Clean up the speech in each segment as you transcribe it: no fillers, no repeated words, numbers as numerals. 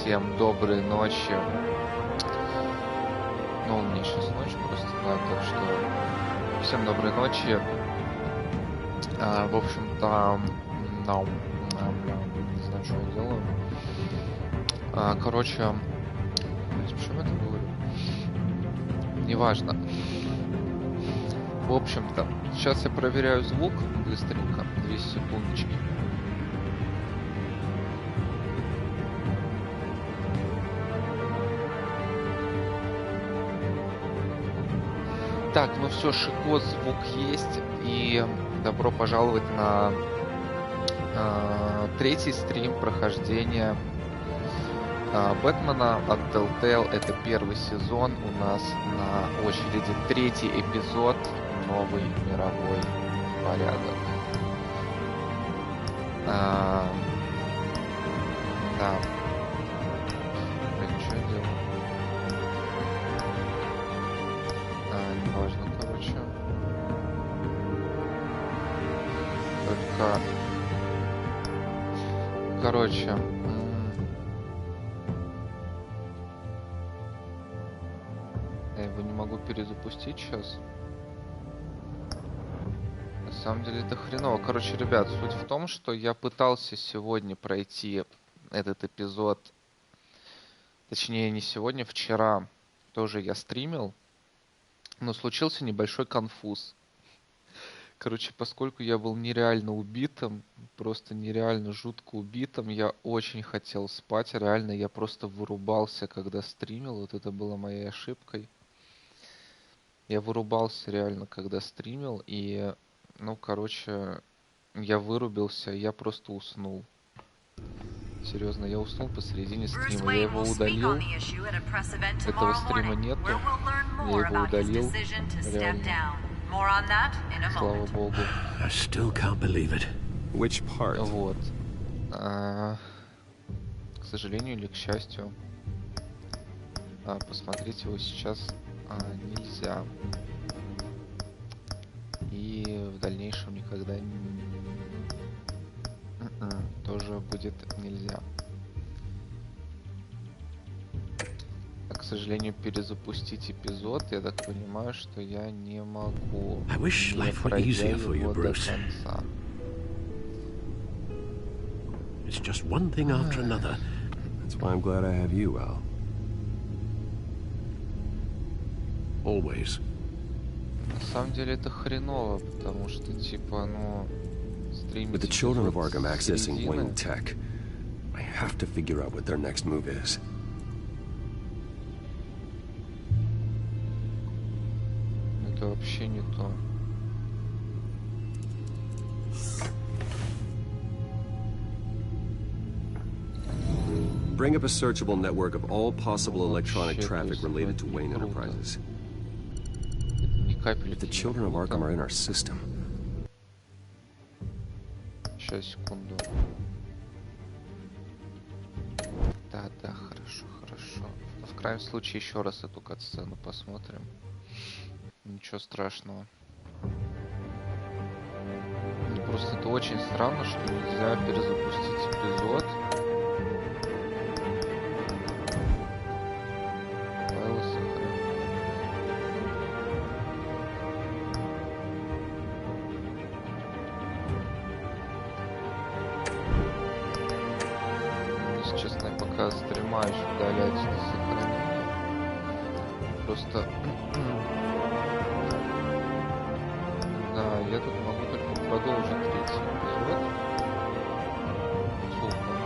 Всем доброй ночи. Ну, у меня сейчас ночь просто, да, так что всем доброй ночи. В общем-то, не знаю, что я делаю. Короче, почему я это говорю? Неважно. В общем-то, сейчас я проверяю звук быстренько, 2 секундочки. Так, ну все, шикос, звук есть, и добро пожаловать на третий стрим прохождения Бэтмена от TellTale. Это первый сезон, у нас на очереди третий эпизод, новый мировой порядок. Да. Блин, что я делаю? Неважно, короче. Только... Короче... Я его не могу перезапустить сейчас. На самом деле это хреново. Короче, ребят, суть в том, что я пытался сегодня пройти этот эпизод. Точнее, не сегодня, вчера тоже я стримил. Но случился небольшой конфуз. Короче, поскольку я был нереально убитым, просто нереально жутко убитым, я очень хотел спать. Реально, я просто вырубался, когда стримил. Вот это было моей ошибкой. Я вырубался реально, когда стримил. И, ну, короче, я вырубился, я просто уснул. Серьезно, я уснул посередине стрима. Я его удалил. Этого стрима нету. Я его удалил. Реально. Слава богу. Вот. К сожалению или к счастью, посмотреть его сейчас нельзя. И в дальнейшем никогда тоже будет нельзя. К сожалению, перезапустить эпизод, я так понимаю, что я не могу, не пройдя его до конца. It's just one thing after another. That's why I'm glad I have you, Al. Always. На самом деле это хреново, потому что типа, ну, стримить. With the children of Arkham accessing Wayne Tech, I have to figure out what their next move is. Это вообще не то. Bring up a searchable network of all possible electronic traffic related to Wayne Enterprises. If the children of Arkham are in our system. Сейчас, секунду. Да, хорошо. В крайнем случае еще раз эту кат-сцену посмотрим. Ничего страшного. Просто это очень странно, что нельзя перезапустить эпизод. Файлы сохранить. Если честно, я пока стримаю, удалять это сохранение. Просто... Да, я тут могу только продолжить третий эпизод. Супер.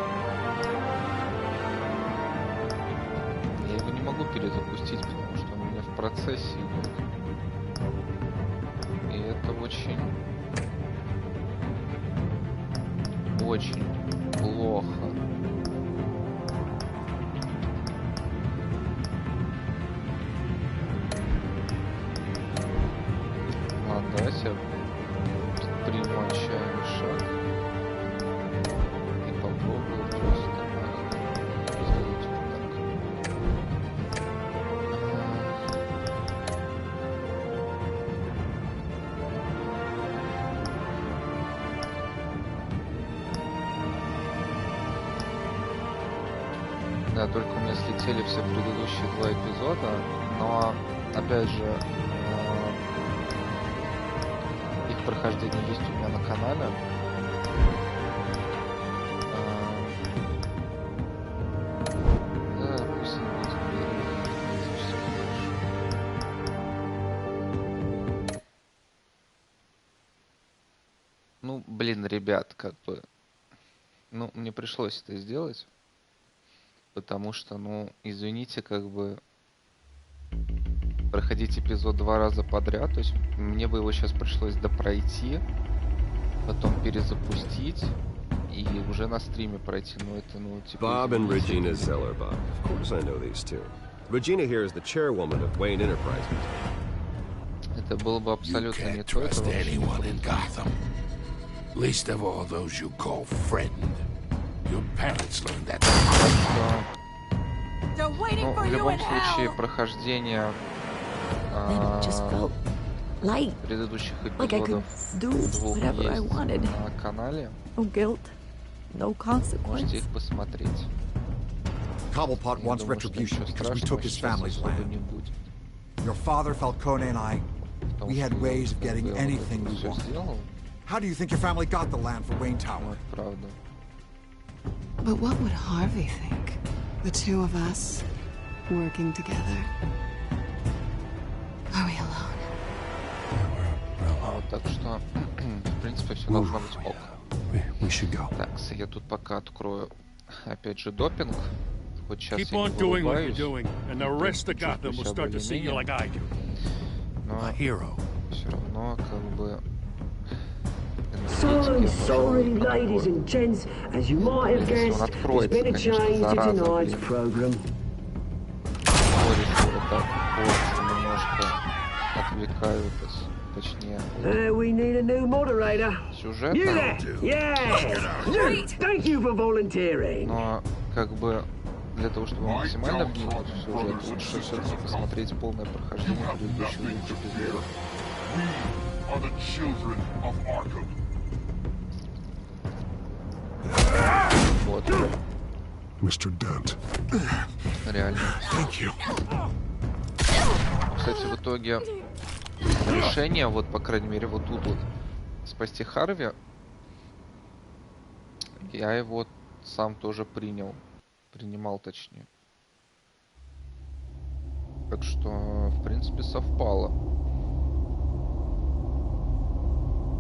Я его не могу перезапустить, потому что он у меня в процессе идет. И это очень плохо. Давайте приму отчаянный шаг и попробую просто сделать вот так. Да, только у меня слетели все предыдущие 2 эпизода, но, опять же, их прохождение есть у меня на канале. Да, пусть не будет больше. Ну, блин, ребят, как бы... Ну, мне пришлось это сделать. Потому что, ну, извините, как бы... Проходить эпизод 2 раза подряд. То есть мне бы его сейчас пришлось допройти. Потом перезапустить. И уже на стриме пройти. Ну, это, ну, типа... Bob and извините. Regina Zellerbach. Of course I know these two. Regina here is the chairwoman of Wayne Enterprises. Это было бы абсолютно не то. Это вообще не круто. Least of all those you call friend. Your parents learned that. Ну, в любом случае, прохождение предыдущих эпизодов двух есть на канале. Можете их посмотреть. Cobblepot wants retribution because we took his family's land. Your father, Falcone, and I, we had ways of getting anything we wanted. How do you think your family got the land for Wayne Tower? But what would Harvey think? The two of us working together. Are we alone? Так что, в принципе, все должно быть ок. Так, я тут пока открою, опять же, допинг. Хоть сейчас Keep я on не doing what you're улыбаюсь. doing, and the rest of Gotham will start to see you like I do. Но A hero. все равно, как бы... So sorry, ladies and gents. As you might have guessed, there's been a change to tonight's program. Вот так вот немножко отвлекают, точнее, We need a new moderator. сюжет. You there? Yeah. Thank you for volunteering. Но, как бы, для того, чтобы максимально вникнуть в сюжет, лучше все-таки посмотреть полное прохождение предыдущих эпизодов. Вот. Mr. Dent. Реально. Thank you. Кстати, в итоге решение, вот, по крайней мере, вот тут вот, спасти Харви, я его сам тоже принимал, точнее. Так что, в принципе, совпало.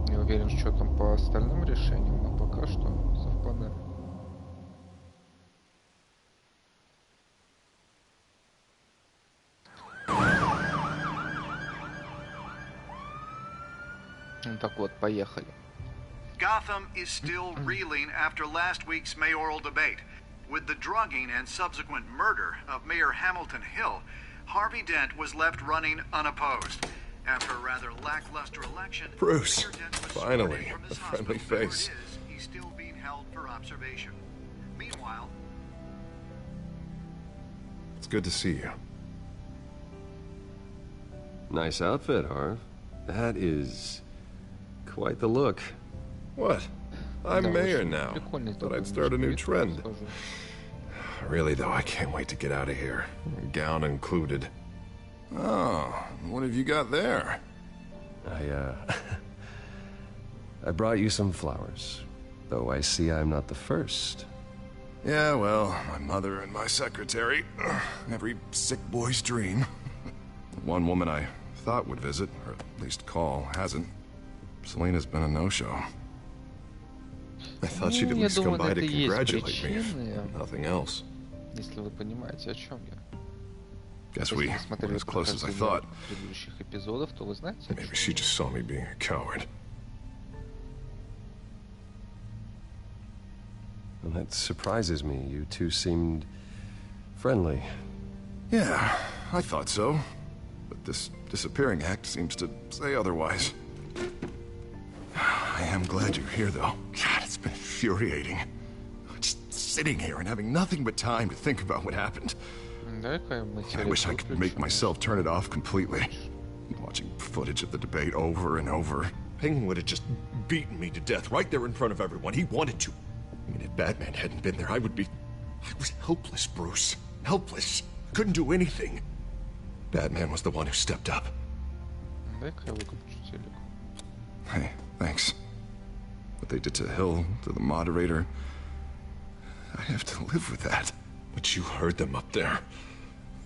Не уверен, что там по остальным решениям, но пока что совпадает. Ну так вот, поехали. Gotham is still reeling after last week's mayoral debate. With the drugging and subsequent murder of Mayor Hamilton Hill, Harvey Dent was left running unopposed. After a rather lackluster election, Bruce, Mayor Dent was finally, sworn in from his a friendly hospital. face. Where it is, he's still being held for observation. Meanwhile, It's good to see you. Nice outfit, Harv. That is quite the look. What? I'm Да, mayor очень now. прикольный Thought такой I'd start a new вид, trend. скажу. Really, though, I can't wait to get out of here. Gown included. Oh, what have you got there? I brought you some flowers. Though I see I'm not the first. Yeah, well, my mother and my secretary. Every sick boy's dream. One woman I thought would visit, or at least call, hasn't. Selena's been a no-show. I thought she'd at я least come думаю, by это to и есть congratulate me, if причины, nothing else. если вы понимаете, о чем я. Guess Если we вы went смотрели as close as I прохождение thought. предыдущих эпизодов, то вы знаете, о Maybe чем. she just saw me being a coward. Well, that surprises me. You two seemed friendly. Yeah, I thought so. But this disappearing act seems to say otherwise. I am glad you're here, though. God, it's been infuriating. Just sitting here and having nothing but time to think about what happened. Дай-ка мы I wish I could make myself turn it off completely. Watching footage of the debate over and over. Penguin would have just beaten me to death right there in front of everyone. He wanted to. I mean, if Batman hadn't been there, I would be I was helpless, Bruce. Helpless. Couldn't do anything. Batman was the one who stepped up. Hey, thanks. What they did to Hill, to the moderator, I have to live with that. But you heard them up there.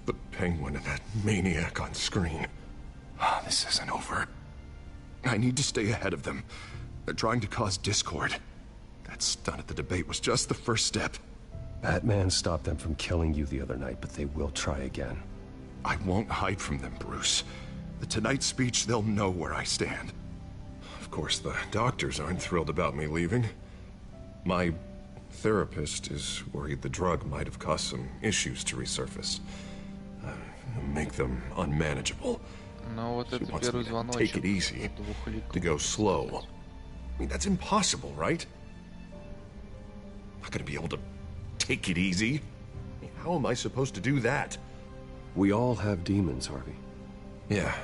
The Penguin and that maniac on screen. This isn't over. I need to stay ahead of them. They're trying to cause discord. That stunt at the debate was just the first step. Batman stopped them from killing you the other night, but they will try again. I won't hide from them, Bruce. The Tonight speech, they'll know where I stand. Of course, the doctors aren't thrilled about me leaving. My therapist is worried the drug might have caused some issues to resurface. Make them unmanageable. She wants me to take it easy, to go slow. I mean, that's impossible, right? I'm not gonna be able to take it easy. I mean, how am I supposed to do that? We all have demons, Harvey. Yeah.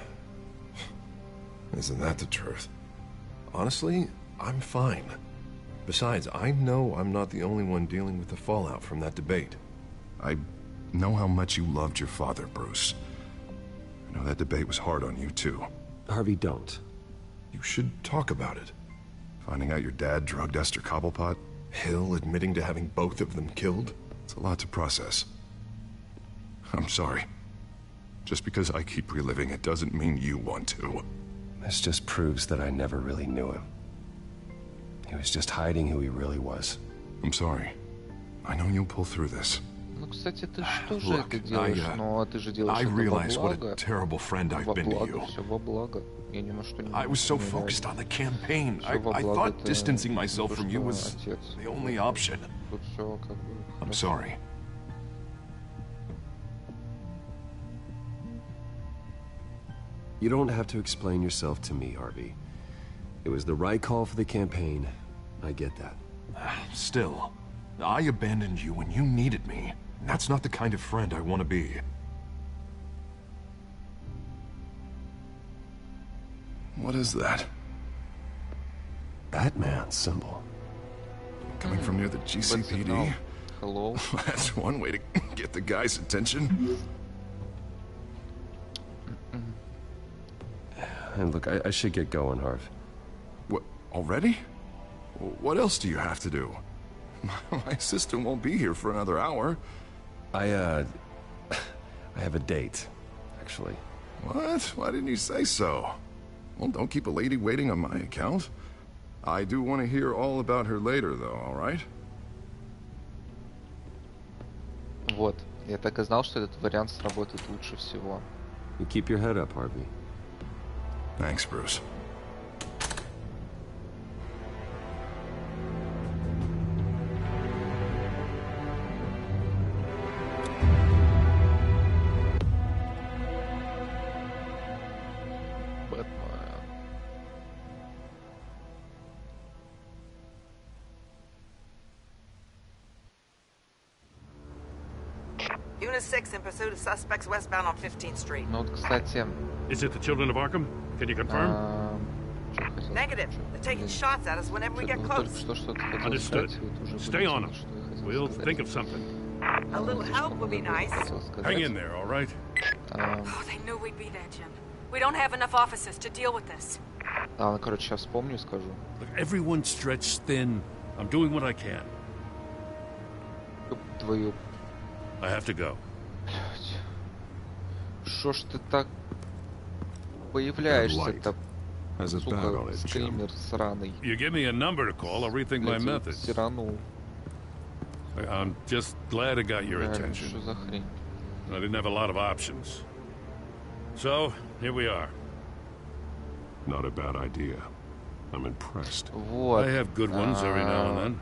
Isn't that the truth? Honestly, I'm fine. Besides, I know I'm not the only one dealing with the fallout from that debate. I know how much you loved your father, Bruce. I know that debate was hard on you, too. Harvey, don't. You should talk about it. Finding out your dad drugged Esther Cobblepot, Hill admitting to having both of them killed. It's a lot to process. I'm sorry. Just because I keep reliving it doesn't mean you want to. This just proves that I never really knew him. He was just hiding who he really was. I'm sorry. I know you'll pull through this. Ну, кстати, ты что же это делаешь? Но ты же делаешь это во благо. Во благо, все во благо. Я ни на что не I was so focused on the campaign. I thought distancing myself from you was the only option. I'm sorry. You don't have to explain yourself to me, Harvey. It was the right call for the campaign. I get that. Still, I abandoned you when you needed me. That's not the kind of friend I want to be. What is that? Batman symbol. Coming from near the GCPD? Hello? That's one way to get the guy's attention. And look, I should get going, Harv. What, already? What else do you have to do? My assistant won't be here for another hour. I have a date, actually. What? Why didn't you say so? Well, don't keep a lady waiting on my account. I do want to hear all about her later, though, all right? Вот. Я так и знал, что этот вариант сработает лучше всего. You keep your head up, Harvey. Thanks, Bruce. Unit 6 in pursuit of suspects westbound on 15th Street. Ну вот, кстати... Is it the children of Arkham? Can you confirm? Negative. They're taking shots at us whenever we get close. Understood. Stay on them. We'll think of something. A little help would be nice. Hang in there, all right? Oh, they knew we'd be there, Jim. We don't have enough officers to deal with this. Короче, сейчас вспомню и скажу. Look, everyone's stretched thin. I'm doing what I can. Твою... I have to go. Шо ж ты так появляешься-то, сука, скример сраный? You give me a number to call, I'll rethink my methods. Стиранул. I'm just glad I got your attention. Что за хрень? I didn't have a lot of options. So, here we are. Not a bad idea. I'm impressed. Вот. I have good ones every now and then.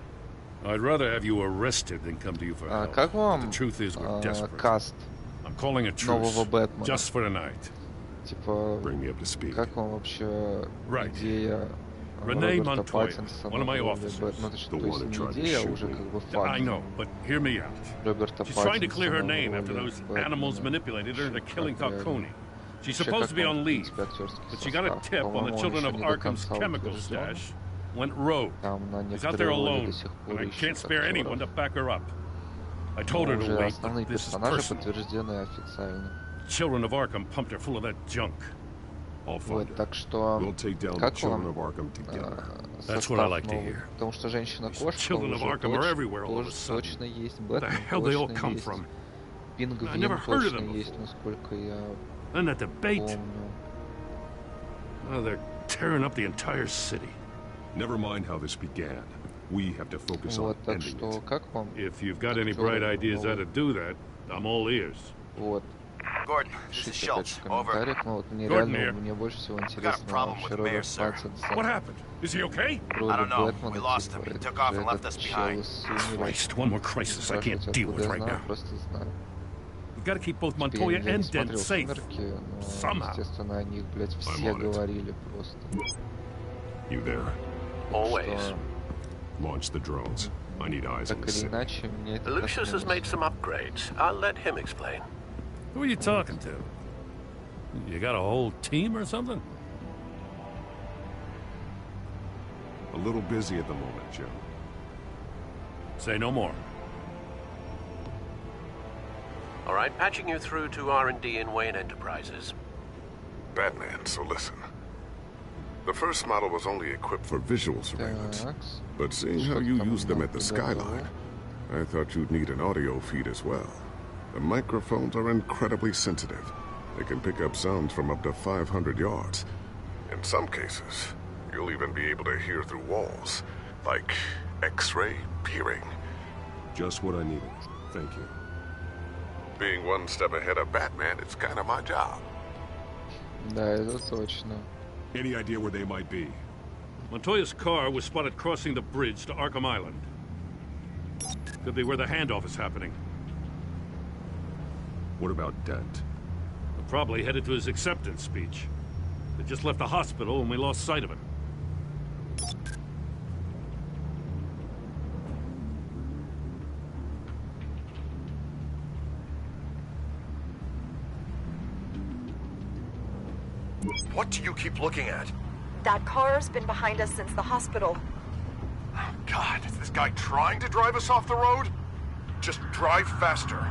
I'd rather have you arrested than come to you for help. Как вам The truth is we're desperate. каст I'm calling a truce. нового Бэтмена? Just for tonight. Типа, Bring me up to speed. как вам вообще идея Renee Роберта Montoya, Паттинсона one of my в роли officers. Бэтмена? То есть не идея, а уже как бы I факт. know, but hear me out. Роберта She's trying to clear her Паттинсона name в after роли those Бэтмена. animals manipulated her into killing Falcone. She's supposed to be on leave, but she got a tip on the children of Arkham's chemical stash. Went rogue. She's out there alone, and I can't spare anyone to back her up. Уже основные персонажи подтверждены официально. Children of Arkham pumped her full of that junk. Вот, так что как вам состав новый? Потому что женщина-кошка уже точно есть, Бэтмен точно есть, Пингвин точно есть, насколько я помню. They're tearing up the entire city. Never mind how this began. We have to focus on ending it. Как вам? If you've got any bright ideas how to do that, I'm all ears. Вот. Gordon, this is Schultz. Over. Мне больше всего интересно вообще Роберт Паттинсон. What happened? Is he okay? I don't know. We lost him. He took off and left us behind. Christ, one more crisis I can't deal with right now. We've got to keep both Montoya and Dent safe. Somehow. Естественно, о них, блядь, все говорили просто. You there? Always. Launch the drones. I need eyes on the city. Lucius has made some upgrades. I'll let him explain. Who are you talking to? You got a whole team or something? A little busy at the moment, Joe. Say no more. All right, patching you through to R&D in Wayne Enterprises. Batman, so listen. The first model was only equipped for visual surveillance. But seeing how you used them at the Skyline, I thought you'd need an audio feed as well. The microphones are incredibly sensitive. They can pick up sounds from up to 500 yards. In some cases, you'll even be able to hear through walls, like X-ray peering. Just what I needed. Thank you. Being one step ahead of Batman, it's kind of my job. Да, это точно. Any idea where they might be? Montoya's car was spotted crossing the bridge to Arkham Island. Could be where the handoff is happening. What about Dent? Probably headed to his acceptance speech. They just left the hospital and we lost sight of him. What do you keep looking at? That car's been behind us since the hospital. Oh, God, is this guy trying to drive us off the road? Just drive faster.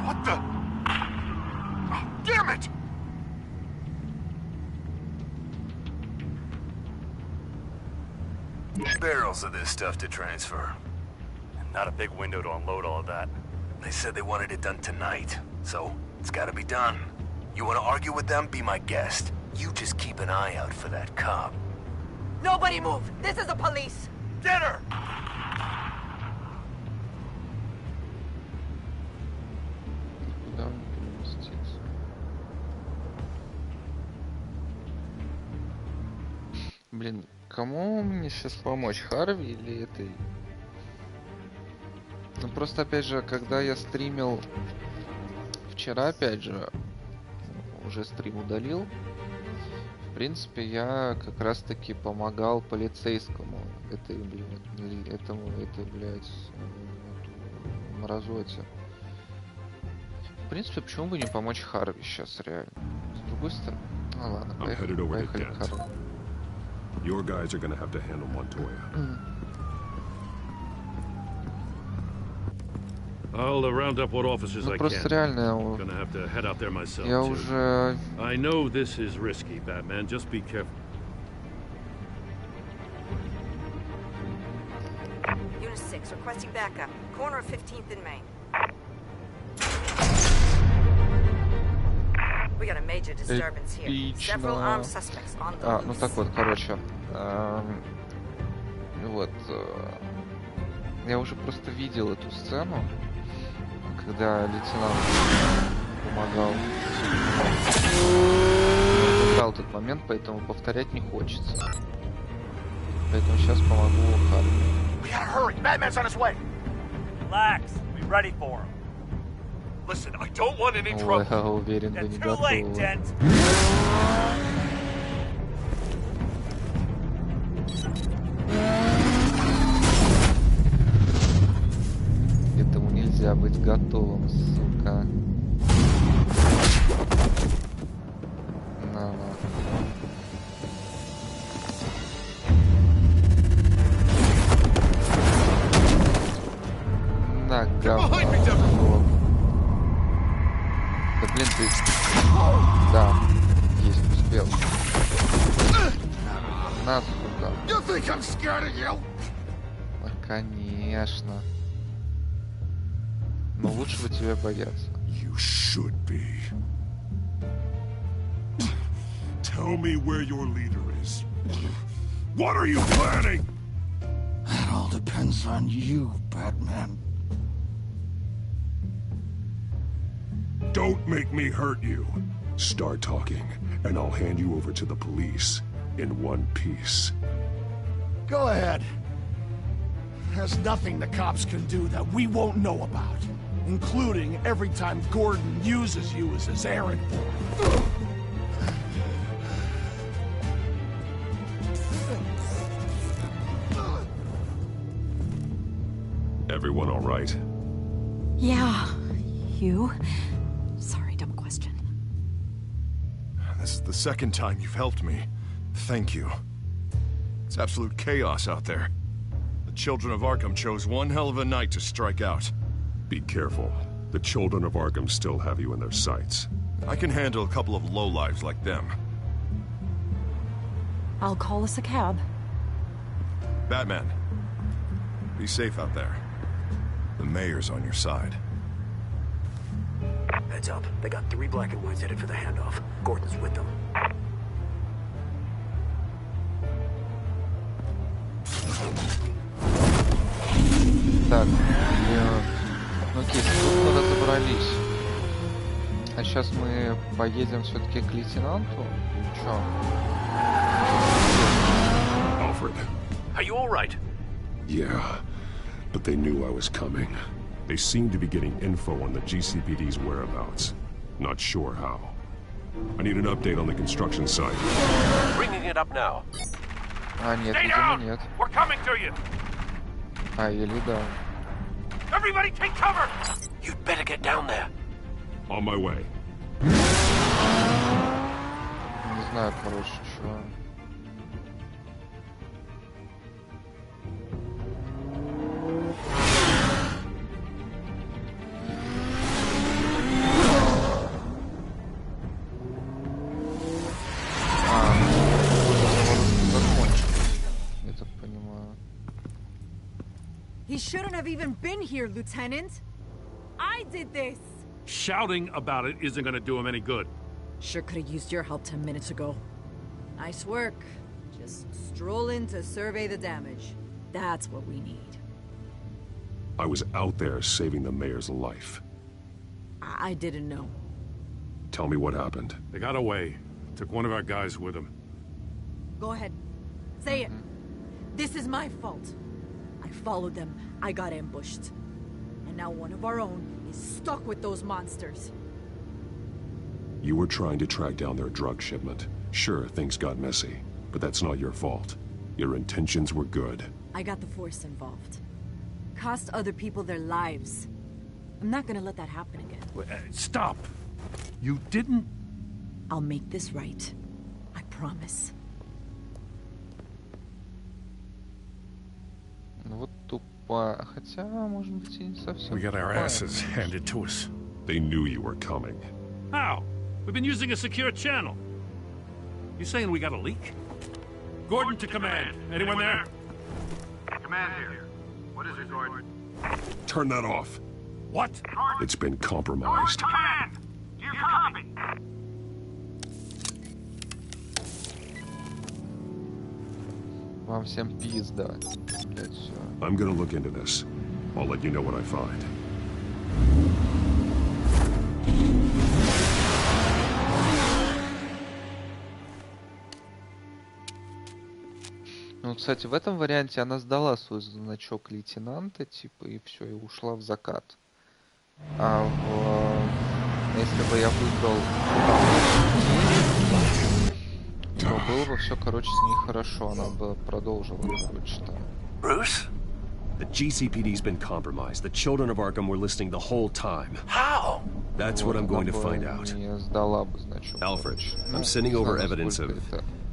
What the? Oh, damn it! Barrels of this stuff to transfer. And not a big window to unload all of that. They said they wanted it done tonight, so it's gotta be done. You wanna argue with them? Be my guest. You just keep an eye out for that cop. Nobody move! This is the police! Get her! Блин, кому мне сейчас помочь? Харви или этой? Ну просто опять же, когда я стримил вчера, опять же, уже стрим удалил. В принципе, я как раз таки помогал полицейскому этой, блядь, мразоте. В принципе, почему бы не помочь Харви сейчас, реально? С другой стороны... Ну ладно, поехали к Харви. Your guys are gonna have to handle Montoya. I'll round up what officers I can. Просто реально, Gonna have to head out there myself. я уже... I know this is risky, Batman. Just be careful. Unit 6, requesting backup. Corner of 15th and Main. We got a major disturbance here. Several armed suspects on the loose. Ну так вот, короче. Вот. Я уже просто видел эту сцену, когда лейтенант помогал. Я убрал этот момент, поэтому повторять не хочется. Поэтому сейчас помогу Харви. We gotta hurry. Batman's on his way. Relax. Be ready for him. Listen, I don't want any trouble. Я уверен, вы не готовы. Этому нельзя быть готовым, сука. На. говно. Да блин, ты... Да, есть, успел. На сюда. Конечно. Но лучше бы тебе бояться. You should be. Tell me where your leader is. What are you planning? That all depends on you, Batman. Don't make me hurt you. Start talking, and I'll hand you over to the police in one piece. Go ahead. There's nothing the cops can do that we won't know about, including every time Gordon uses you as his errand boy. Everyone all right? Yeah. You? Sorry, dumb question. This is the second time you've helped me. Thank you. It's absolute chaos out there. The children of Arkham chose one hell of a night to strike out. Be careful. The children of Arkham still have you in their sights. I can handle a couple of lowlives like them. I'll call us a cab. Batman, be safe out there. The mayor's on your side. Heads up. They got 3 black and whites headed for the handoff. Gordon's with them. Так, ну окей, тут мы разобрались. А сейчас мы поедем все-таки к лейтенанту? Чё? Alfred. Are you all right? Yeah, but they knew I was coming. They seem to be getting info on the GCPD's whereabouts. Not sure how. I need an update on the construction site. Bringing it up now. А, нет, Stay видимо, down! нет. We're coming to you! А, или да. Everybody take cover! You'd better get down there. On my way. Не знаю, короче, чё. He shouldn't have even been here, Lieutenant. I did this. Shouting about it isn't gonna do him any good. Sure could have used your help 10 minutes ago. Nice work. Just stroll in to survey the damage. That's what we need. I was out there saving the mayor's life. I didn't know. Tell me what happened. They got away. Took one of our guys with them. Go ahead. Say it. This is my fault. I followed them. I got ambushed. And now one of our own is stuck with those monsters. You were trying to track down their drug shipment. Sure, things got messy, but that's not your fault. Your intentions were good. I got the Force involved. Cost other people their lives. I'm not gonna let that happen again. Stop! You didn't... I'll make this right. I promise. Ну вот тупо. Хотя, может быть, и не совсем. We got our asses handed to us. They knew you were coming. How? We've been using a secure channel. You saying we got a leak? Gordon to command. Anyone there? Command here. What is it, Gordon? Turn that off. What? It's been compromised. Command! Do you copy? Вам всем пизда. Блять, все. I'm gonna look into this. I'll let you know what I find. Ну, кстати, в этом варианте она сдала свой значок лейтенанта, типа, и все, и ушла в закат. А если бы я выбрал, то было бы все, короче, с ней хорошо. Она бы продолжила, короче, там. Bruce? The GCPD's been compromised. The children of Arkham were listening the whole time. How? That's what I'm going to find out. Alfred, I'm sending over evidence of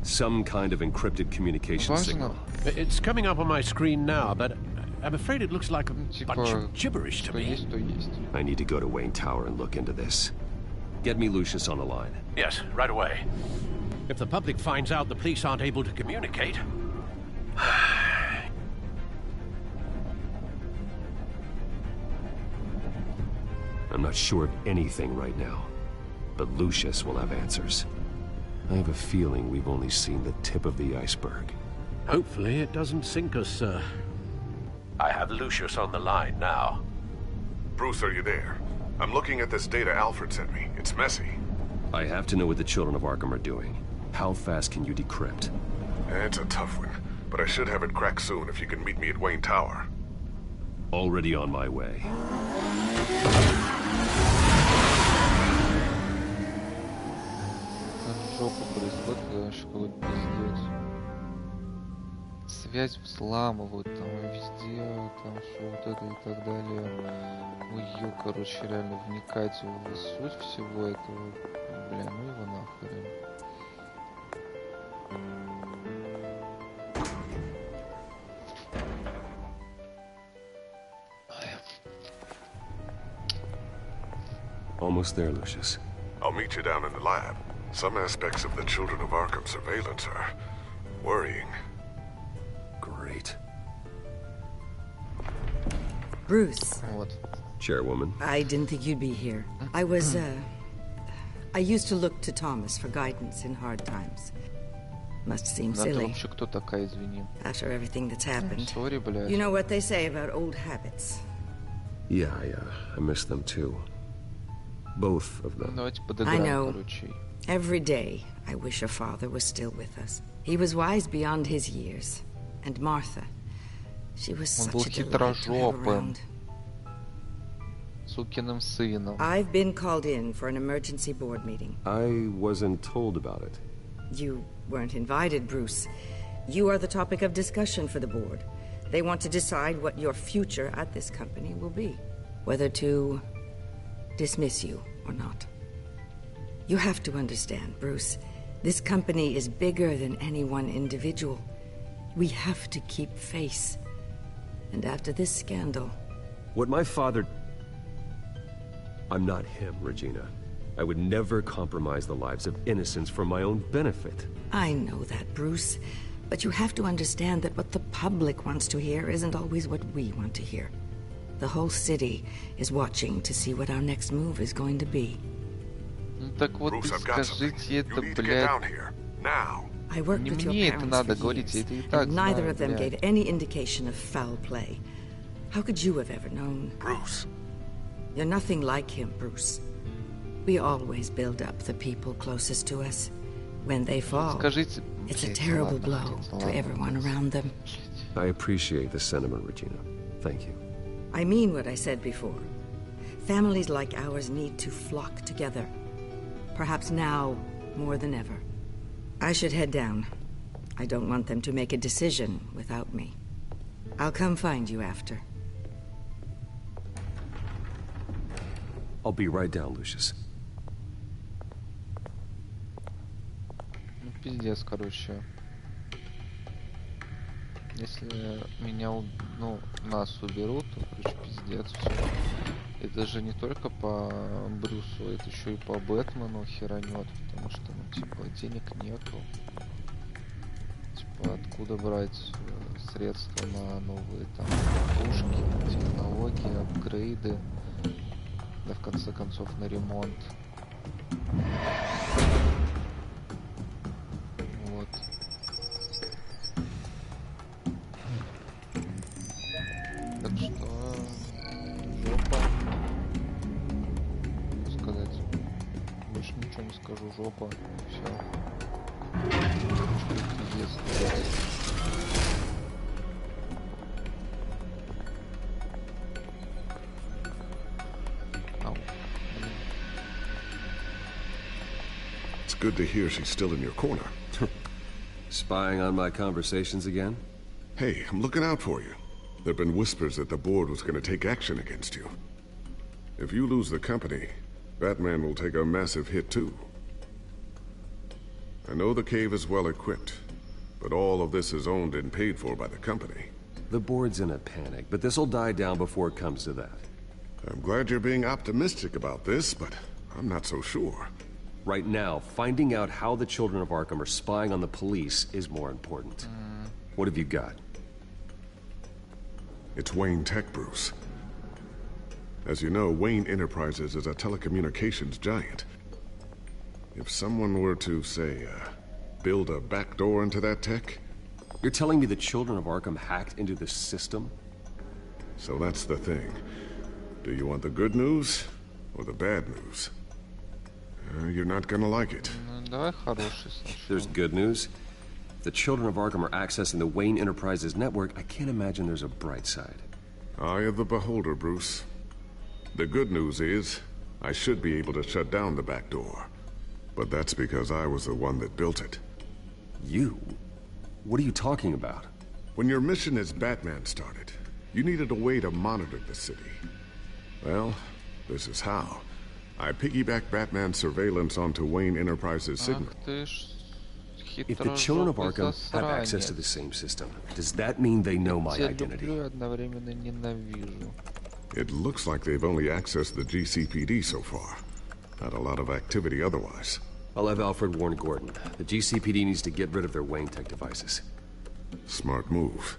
some kind of encrypted communication signal. It's coming up on my screen now, but I'm afraid it looks like a bunch of gibberish to me. I need to go to Wayne Tower and look into this. Get me Lucius on the line. Yes, right away. If the public finds out the police aren't able to communicate... I'm not sure of anything right now, but Lucius will have answers. I have a feeling we've only seen the tip of the iceberg. Hopefully it doesn't sink us, sir. I have Lucius on the line now. Bruce, are you there? I'm looking at this data Alfred sent me. It's messy. I have to know what the children of Arkham are doing. How fast can you decrypt? It's a tough one, but I should have it cracked soon if you can meet me at Wayne Tower. Already on my way. Связь взламывают, там везде, там все вот это и так далее. Ой, короче, реально вникать в суть всего этого, бля, ну его нахрен. Almost there, Lucius. I'll meet you down in the lab. Some aspects of the Children of Arkham surveillance are worrying. Great. Bruce. What? Chairwoman. I didn't think you'd be here. I used to look to Thomas for guidance in hard times. Must seem silly. Кто такая, извини? After everything that's happened. Sorry, блядь. You know what they say about old habits. Yeah, I miss them too. Both of them. I know. Every day, I wish your father was still with us. He was wise beyond his years. And Martha, she was such a delight to have around. Сукиным сыном. I've been called in for an emergency board meeting. I wasn't told about it. You weren't invited, Bruce. You are the topic of discussion for the board. They want to decide what your future at this company will be. Whether to dismiss you or not. You have to understand, Bruce. This company is bigger than any one individual. We have to keep face. And after this scandal... What my father... I'm not him, Regina. I would never compromise the lives of innocents for my own benefit. I know that, Bruce. But you have to understand that what the public wants to hear isn't always what we want to hear. The whole city is watching to see what our next move is going to be. Так вот, скажите это, блядь. I worked with your parents for years, and neither of them gave any indication of foul play. How could you have ever known? Bruce. You're nothing like him, Bruce. We always build up the people closest to us. When they fall, it's a terrible blow to everyone around them. I appreciate the sentiment, Regina. Thank you. I mean what I said before. Families like ours need to flock together. Perhaps now more than ever. I should head down. I don't want them to make a decision without me. I'll come find you after. I'll be right down, Lucius. Ну, пиздец, короче. Если меня, ну, нас уберут, то, короче, пиздец, все. Это же не только по Брюсу, это еще и по Бэтмену херанет, потому что, ну, типа, денег нету. Типа, откуда брать средства на новые, там, пушки, технологии, апгрейды, да, в конце концов, на ремонт. Вот. Так что... жопа. Что сказать? Больше ничего не скажу. Жопа. Все. It's good to hear she's still in your corner. Spying on my conversations again? Hey, I'm looking out for you. There have been whispers that the board was going to take action against you. If you lose the company, Batman will take a massive hit too. I know the cave is well equipped, but all of this is owned and paid for by the company. The board's in a panic, but this'll die down before it comes to that. I'm glad you're being optimistic about this, but I'm not so sure. Right now, finding out how the children of Arkham are spying on the police is more important. What have you got? It's Wayne Tech, Bruce. As you know, Wayne Enterprises is a telecommunications giant. If someone were to, say, build a backdoor into that tech... You're telling me the children of Arkham hacked into this system? So that's the thing. Do you want the good news or the bad news? You're not gonna like it. There's good news. If the children of Arkham are accessing the Wayne Enterprises network, I can't imagine there's a bright side. Eye of the beholder, Bruce. The good news is, I should be able to shut down the back door. But that's because I was the one that built it. You? What are you talking about? When your mission as Batman started, you needed a way to monitor the city. Well, this is how. I piggybacked Batman's surveillance onto Wayne Enterprises' signal. If the children of Arkham have access to the same system, does that mean they know my identity? It looks like they've only accessed the GCPD so far. Not a lot of activity otherwise. I'll have Alfred warn Gordon. The GCPD needs to get rid of their Wayne Tech devices. Smart move.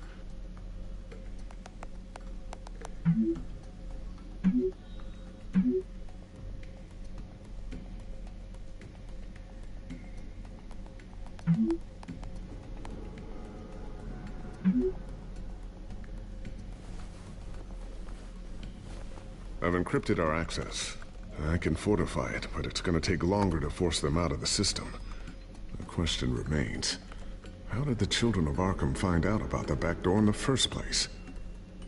I've encrypted our access. I can fortify it, but it's going to take longer to force them out of the system. The question remains, how did the children of Arkham find out about the back door in the first place?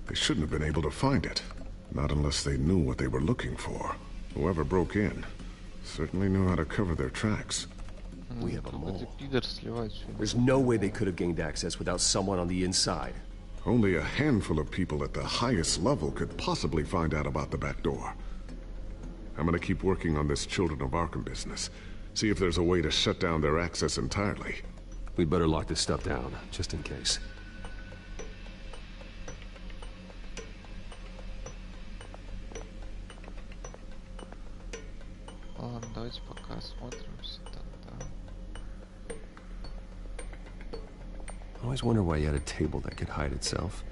They shouldn't have been able to find it. Not unless they knew what they were looking for. Whoever broke in certainly knew how to cover their tracks. We have a mole. There's no way they could have gained access without someone on the inside. Only a handful of people at the highest level could possibly find out about the back door. I'm gonna keep working on this Children of Arkham business. See if there's a way to shut down their access entirely. We'd better lock this stuff down, just in case. Ладно, давайте пока осмотримся тогда. I always wonder why you had a table that could hide itself.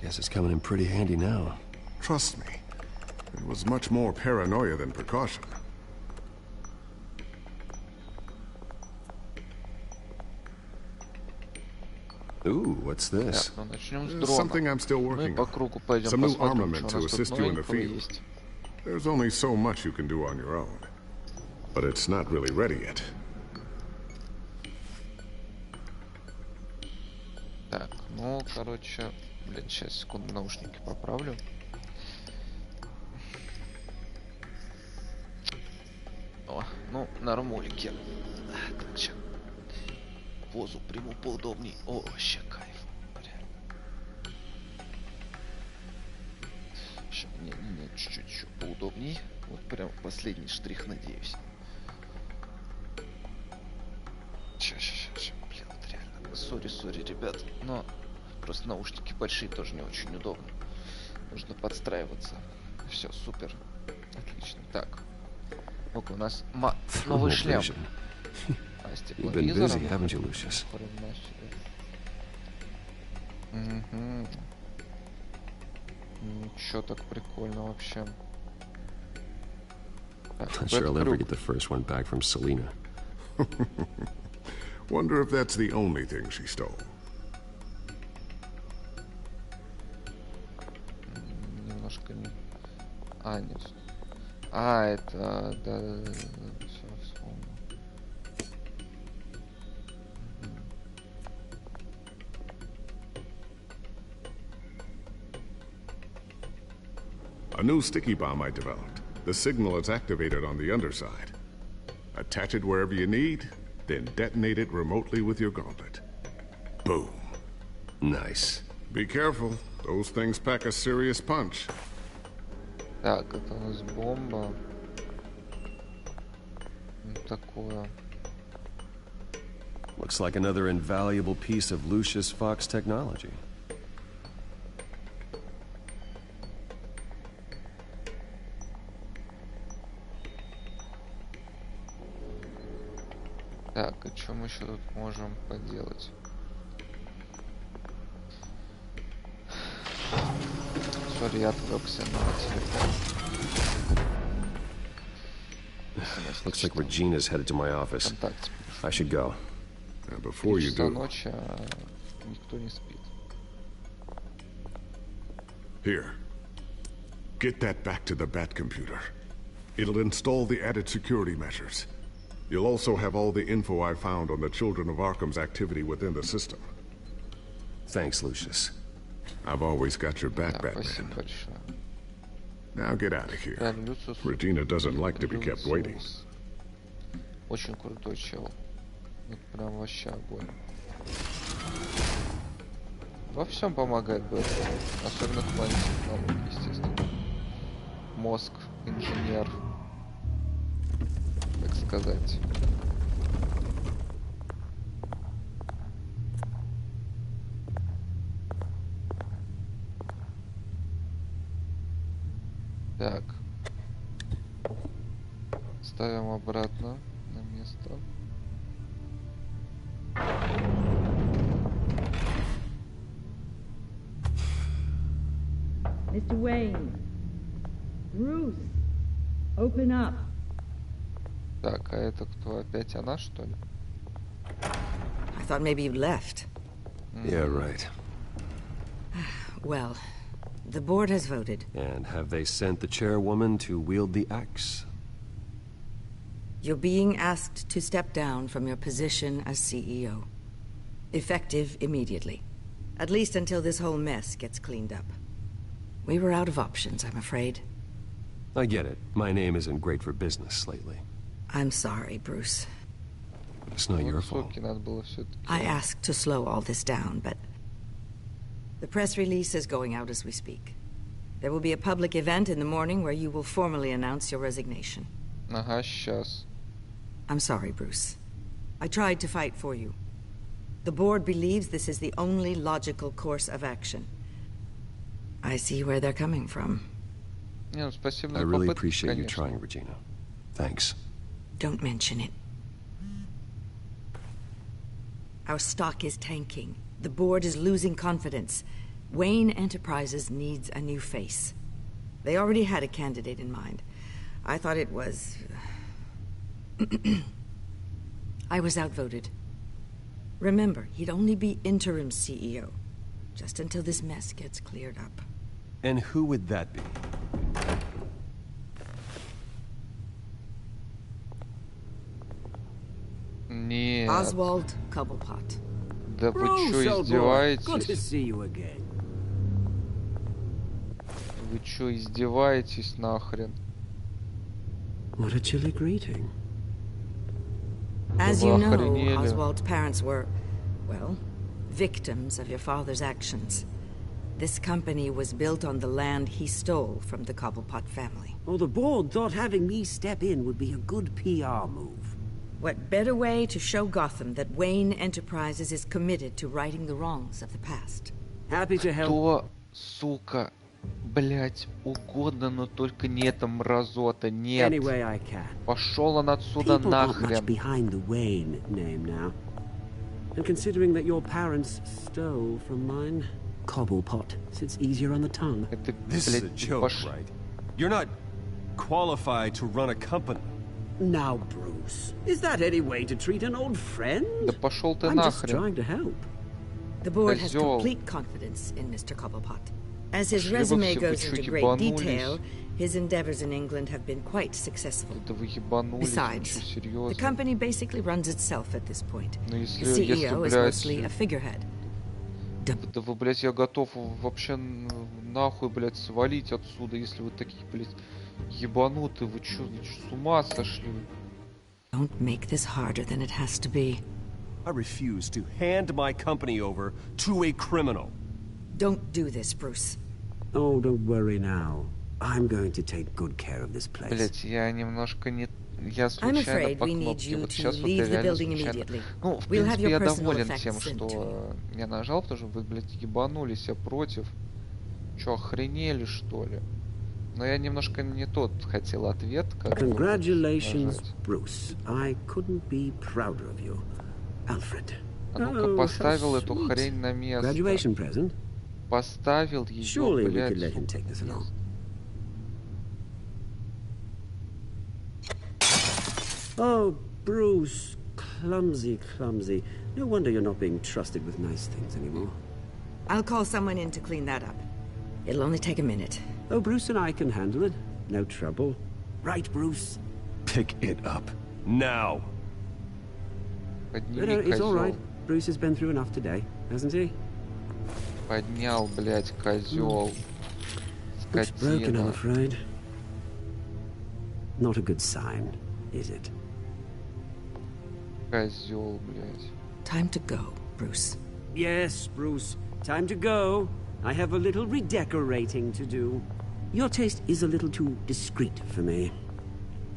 Guess it's coming in pretty handy now. Trust me, it was much more paranoia than precaution. Ooh, what's this? Something I'm still working on. Some new armament to assist you in the field. There's only so much you can do on your own. But it's not really ready yet. Так, ну, короче, блин, сейчас, секунду, наушники поправлю. О, ну, нормулики. Так, сейчас позу приму поудобней. О, вообще кайф. Реально. Сейчас, не, чуть-чуть еще поудобней. Вот прям последний штрих, надеюсь. Сейчас. Блин, вот реально. Сори, ребят. Но просто наушники большие тоже не очень удобно. Нужно подстраиваться. Все, супер. Отлично. Так. Ну-ка, у нас новый шлем. You've been busy, haven't you, Lucius? Угу. Ничего, так прикольно вообще. Not sure I'll ever get the first one back from Selena. Wonder if that's the only thing she stole. Немножко не... А, нет. А, это... Да. Все, вспомнил. A new sticky bomb I developed. The signal is activated on the underside. Attach it wherever you need, then detonate it remotely with your gauntlet. Boom. Nice. Be careful. Those things pack a serious punch. Так, это у нас бомба. Такое. Looks like another invaluable piece of Lucius Fox technology. Так, и что мы еще тут можем поделать? Сори, я отвлекся на телефон. Looks like Regina's headed to my office. I should go. Before you do, ночи, а никто не спит. Here. Get that back to the Bat computer. It'll install the added security measures. You'll also have all the info I found on the Children of Arkham's activity within the system. Thanks, Lucius. I've always got your back, Batman. Now get out of here. Regina doesn't like to be kept waiting. Очень крутой чел. Это прям вообще огонь. Во всем помогает Бэтмен. Особенно в плане технологий, естественно. Мозг, инженер. Так сказать. Так. Ставим обратно на место. Mr. Wayne. Bruce. Open up. Так, а это кто? Опять она, что ли? I thought maybe you'd left. Yeah, right. Well, the board has voted. And have they sent the chairwoman to wield the axe? You're being asked to step down from your position as CEO. Effective immediately. At least until this whole mess gets cleaned up. We were out of options, I'm afraid. I get it. My name isn't great for business lately. I'm sorry, Bruce. It's not your fault. I asked to slow all this down, but the press release is going out as we speak. There will be a public event in the morning where you will formally announce your resignation. Ага, сейчас. I'm sorry, Bruce. I tried to fight for you. The board believes this is the only logical course of action. I see where they're coming from. Не, ну, спасибо I за really попытку, appreciate you конечно. trying, Regina. Thanks. Don't mention it. Our stock is tanking. The board is losing confidence. Wayne Enterprises needs a new face. They already had a candidate in mind. I thought it was... I was outvoted. Remember, he'd only be interim CEO. Just until this mess gets cleared up. And who would that be? Нет. Oswald Cobblepot. Да вы чё, издеваетесь? Good to see you again. Вы чё, издеваетесь нахрен? What a chilly greeting. As you know, Oswald's parents were, well, victims of your father's actions. This company was built on the land he stole from the Cobblepot family. Well, the board thought having me step in would be a good PR move. What better way to show Gotham that Wayne Enterprises is committed to righting the wrongs of the past? Happy to help. Что, сука, блять, угодно, но только не эта мразота, нет. Anyway I can. Пошел он отсюда People aren't нахрен. much behind the Wayne name now. And considering that your parents stole from mine, Cobblepot sits easier on the tongue. This is a joke, right? You're not qualified to run a company. Now, Bruce, is that any way to treat an old friend? Да пошел ты I'm just нахрен. trying to help. The board has Козёл. complete confidence in Mr. Cobblepot. As his Пошли вы resume все, вы goes чё, into great ебанулись? detail, his endeavors in England have been quite successful. Да вы ебанулись, вы Besides, чё, the серьезно? company basically runs itself at this point. Ну, The если, CEO is блядь, mostly a figurehead. да вы, блядь, я готов вообще нахуй, блядь, свалить отсюда, если вы такие, блядь, ебанутые, вы чё, с ума сошли? Don't make this harder than it has to be. I refuse to hand my company over to a criminal. Don't do this, Bruce. Oh, don't worry now. I'm going to take good care of this place. Блять, я немножко не... Я I'm случайно afraid по we need кнопке. you Вот to сейчас вот leave я the реально building случайно... immediately. Ну, в We'll have принципе, your я personal доволен effects тем, sent to что я нажал, потому что вы, блядь, ебанулись, я против. Чё, охренели, что ли? Но я немножко не тот хотел ответ, как Congratulations, Bruce. I couldn't be prouder of you. Alfred. А ну-ка, поставил эту хрень на место. Graduation present? Поставил ее, блядь. Oh, Bruce. Clumsy, clumsy. No wonder you're not being trusted with nice things anymore. I'll call someone in to clean that up. It'll only take a minute. Oh, Bruce and I can handle it. No trouble. Right, Bruce? Pick it up. Now! Подними, it's all right. Bruce has been through enough today, hasn't he? Поднял, блядь, козел. It's broken, I'm afraid. Not a good sign, is it? Козел, блядь. Time to go, Bruce. Yes, Bruce. Time to go. I have a little redecorating to do. Your taste is a little too discreet for me.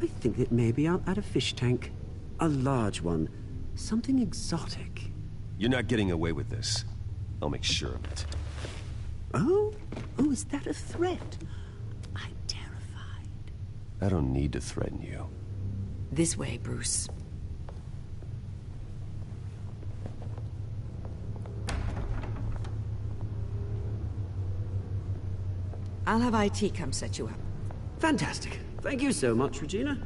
I think that maybe I'll add a fish tank. A large one. Something exotic. You're not getting away with this. I'll make sure of it. Oh? Oh, is that a threat? I'm terrified. I don't need to threaten you. This way, Bruce. I'll have IT come set you up. Fantastic. Thank you so much, Regina.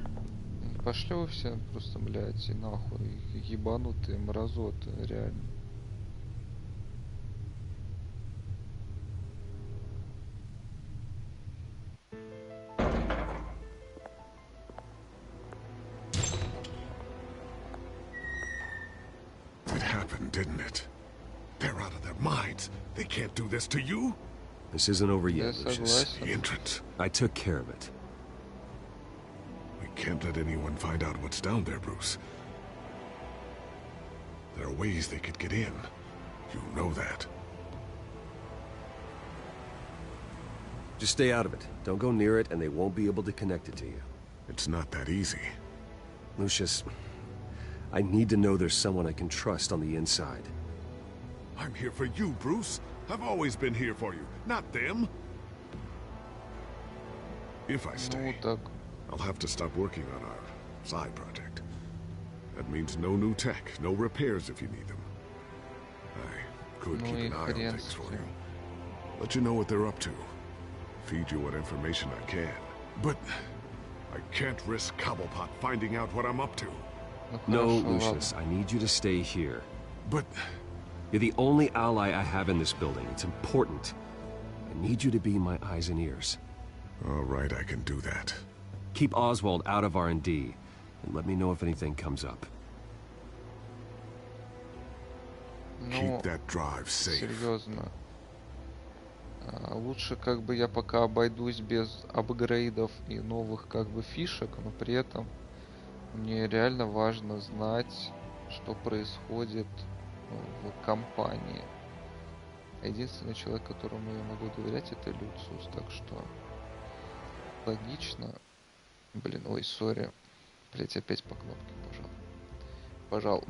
Пошли вы все просто, блядь, и нахуй. Ебанутые мразоты, реально. It happened, didn't it? They're out of their minds. They can't do this to you. This isn't over yet, Lucius. The entrance. I took care of it. We can't let anyone find out what's down there, Bruce. There are ways they could get in. You know that. Just stay out of it. Don't go near it, and they won't be able to connect it to you. It's not that easy. Lucius, I need to know there's someone I can trust on the inside. I'm here for you, Bruce. I've always been here for you, not them. If I stay, I'll have to stop working on our side project. That means no new tech, no repairs if you need them. I could keep an eye on things for you. Let you know what they're up to. Feed you what information I can. But I can't risk Cobblepot finding out what I'm up to. No, Lucius, I need you to stay here. But... You're the only ally I have in this building. It's important. I need you to be my eyes and ears. All right, I can do that. Keep Oswald out of R&D, and let me know if anything comes up. Keep that drive safe. Серьезно. Лучше как бы я пока обойдусь без апгрейдов и новых как бы фишек, но при этом мне реально важно знать, что происходит в компании. Единственный человек, которому я могу доверять, это Люциус, так что логично. Блин, ой, сори. Блять, опять по кнопке пожал.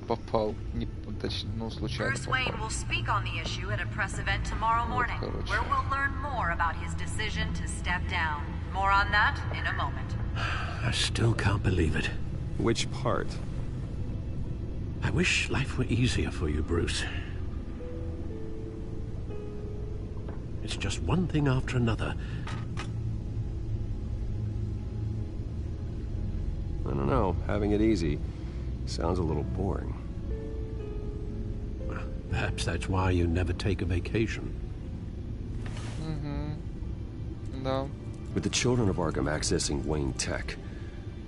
Попал. Не, точнее, ну, случайно Bruce Wayne will speak on the issue at a press event tomorrow morning, where we'll learn more about his decision to step down. More on that in a moment. I still can't believe it. Which part? I wish life were easier for you, Bruce. It's just one thing after another. I don't know. Having it easy sounds a little boring. Perhaps that's why you never take a vacation. No. With the children of Arkham accessing Wayne Tech,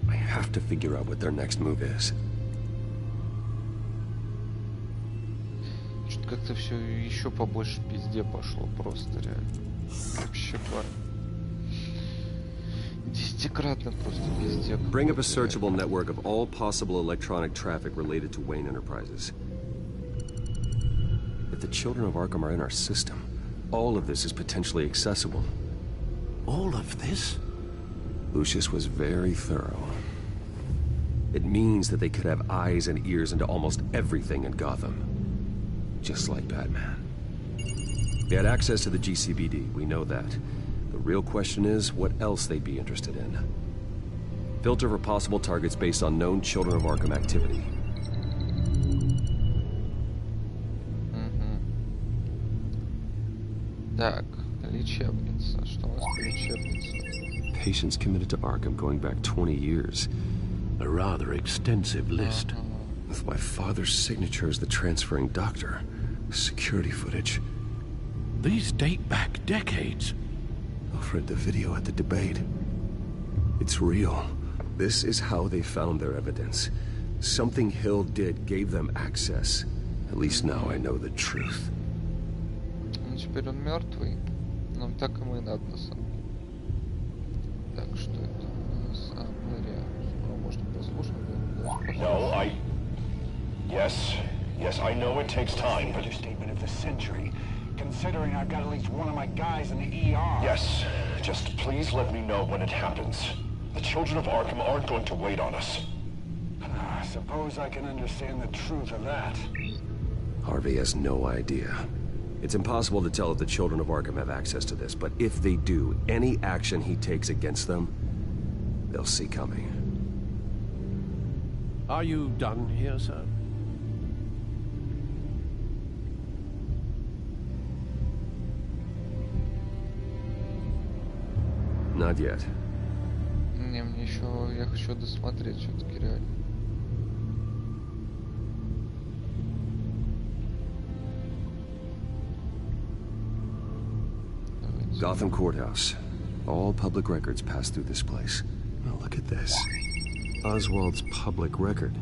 I have to figure out what their next move is. Что-то как-то все еще побольше пизде пошло, просто реально. Вообще пар. Десятикратно просто пизде. Bring up a searchable network of all possible electronic traffic related to Wayne Enterprises. If the children of Arkham are in our system, all of this is potentially accessible. All of this? Lucius was very thorough. It means that they could have eyes and ears into almost everything in Gotham. Just like Batman. They had access to the GCPD, we know that. The The real question is what else they'd be interested in. Filter for possible targets based on known Children of Arkham activity. Так, лечебница. Что у нас по лечебнице? Patients committed to Arkham going back 20 years. A rather extensive list. With my father's signature as the transferring doctor. Security footage. These date back decades. I've read the video at the debate. It's real. This is how they found their evidence. Something Hill did gave them access. At least now I know the truth. Ну, теперь он мертвый. Нам так ему и надо, на самом деле. Так, что это у нас? Мэрия. Можно послушать? No, Yes, I know it takes time, but... Understatement of the century, considering I've got at least one of my guys in the ER. Yes, just please let me know when it happens. The Children of Arkham aren't going to wait on us. I suppose I can understand the truth of that. Harvey has no idea. It's impossible to tell if the Children of Arkham have access to this, but if they do, any action he takes against them, they'll see coming. Are you done here, sir? Not yet. Не, мне еще... Я хочу досмотреть все-таки реально. Gotham Courthouse. All public records pass through this place. Oh, look at this. Oswald's public record.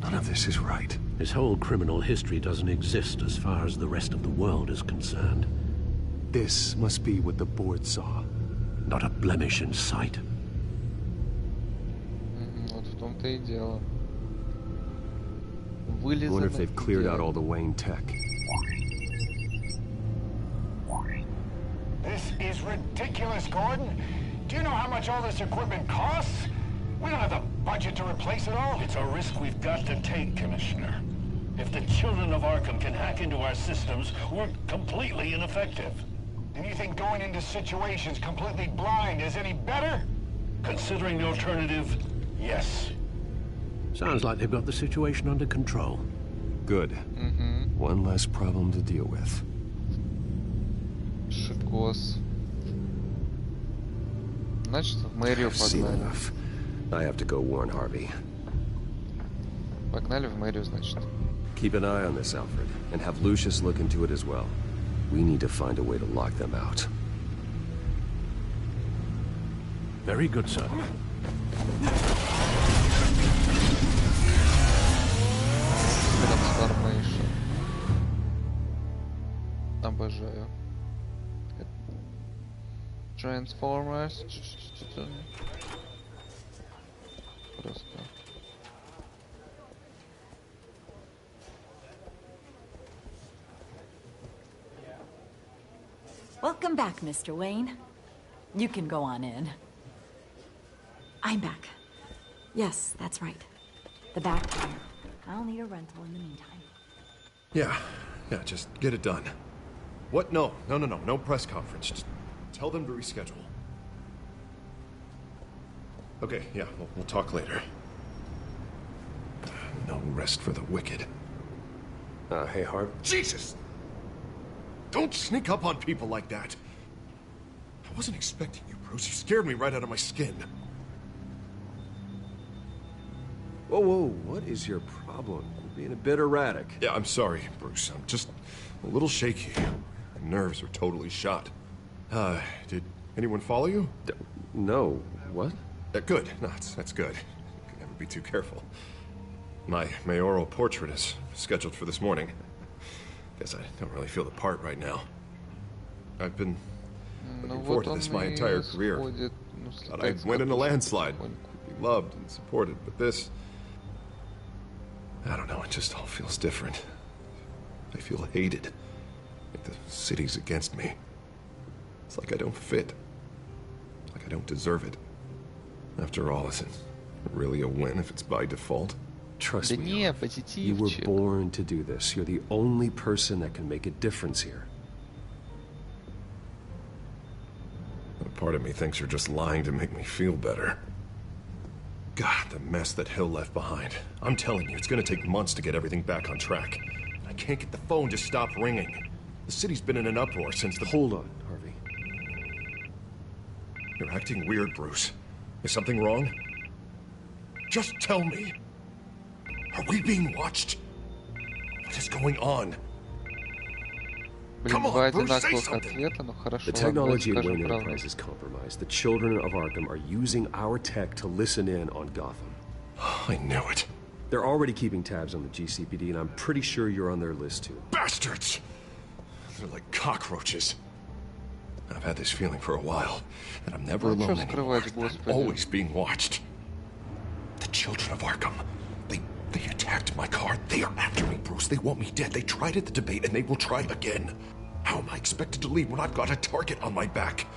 None of this is right. His whole criminal history doesn't exist as far as the rest of the world is concerned. This must be what the board saw. Not a blemish in sight. Вот в том-то и дело. I wonder if they've cleared out all the Wayne tech. This is ridiculous, Gordon. Do you know how much all this equipment costs? We don't have the budget to replace it all. It's a risk we've got to take, Commissioner. If the Children of Arkham can hack into our systems, we're completely ineffective. And you think going into situations completely blind is any better? Considering the alternative, yes. Sounds like they've got the situation under control. Good. One less problem to deal with. Шикос. Значит, в мэрию погнали. I have to go warn Harvey. Погнали в мэрию, значит. Keep an eye on this, Alfred, and have Lucius look into it as well. We need to find a way to lock them out. Very good, sir. Трансформейшн. Обожаю. Transformers. Просто. Welcome back, Mr. Wayne. You can go on in. I'm back. Yes, that's right. The back door. I'll need a rental in the meantime. Yeah, just get it done. What? No press conference. Just tell them to reschedule. Okay, yeah, we'll talk later. No rest for the wicked. Hey, Harv. Jesus! Don't sneak up on people like that. I wasn't expecting you, Bruce. You scared me right out of my skin. Whoa, what is your problem? You're being a bit erratic. Yeah, I'm sorry, Bruce. I'm just a little shaky. My nerves are totally shot. Did anyone follow you? No. What? Good. No, that's good. You can never be too careful. My mayoral portrait is scheduled for this morning. Guess I don't really feel the part right now. I've been looking forward to this my entire career. Thought I'd win in a landslide. Be loved and supported, but this... I don't know, it just all feels different. I feel hated. Like the city's against me. It's like I don't fit. Like I don't deserve it. After all, is it really a win if it's by default? Trust me, you were born to do this. You're the only person that can make a difference here. part of me thinks you're just lying to make me feel better. God, the mess that Hill left behind. I'm telling you, it's gonna take months to get everything back on track. I can't get the phone to stop ringing. The city's been in an uproar since the... Hold on, Harvey. You're acting weird, Bruce. Is something wrong? Just tell me. Are we being watched? What is going on? Come on, Bruce, say something. The technology at Wayne Enterprise is compromised. The children of Arkham are using our tech to listen in on Gotham. I knew it. They're already keeping tabs on the GCPD, and I'm pretty sure you're on their list too. Bastards! They're like cockroaches. I've had this feeling for a while, that I'm never alone anymore. I'm always being watched. The children of Arkham. They attacked my car. They are after me, Bruce. They want me dead. They tried at the debate, and they will try again. How am I expected to leave when I've got a target on my back?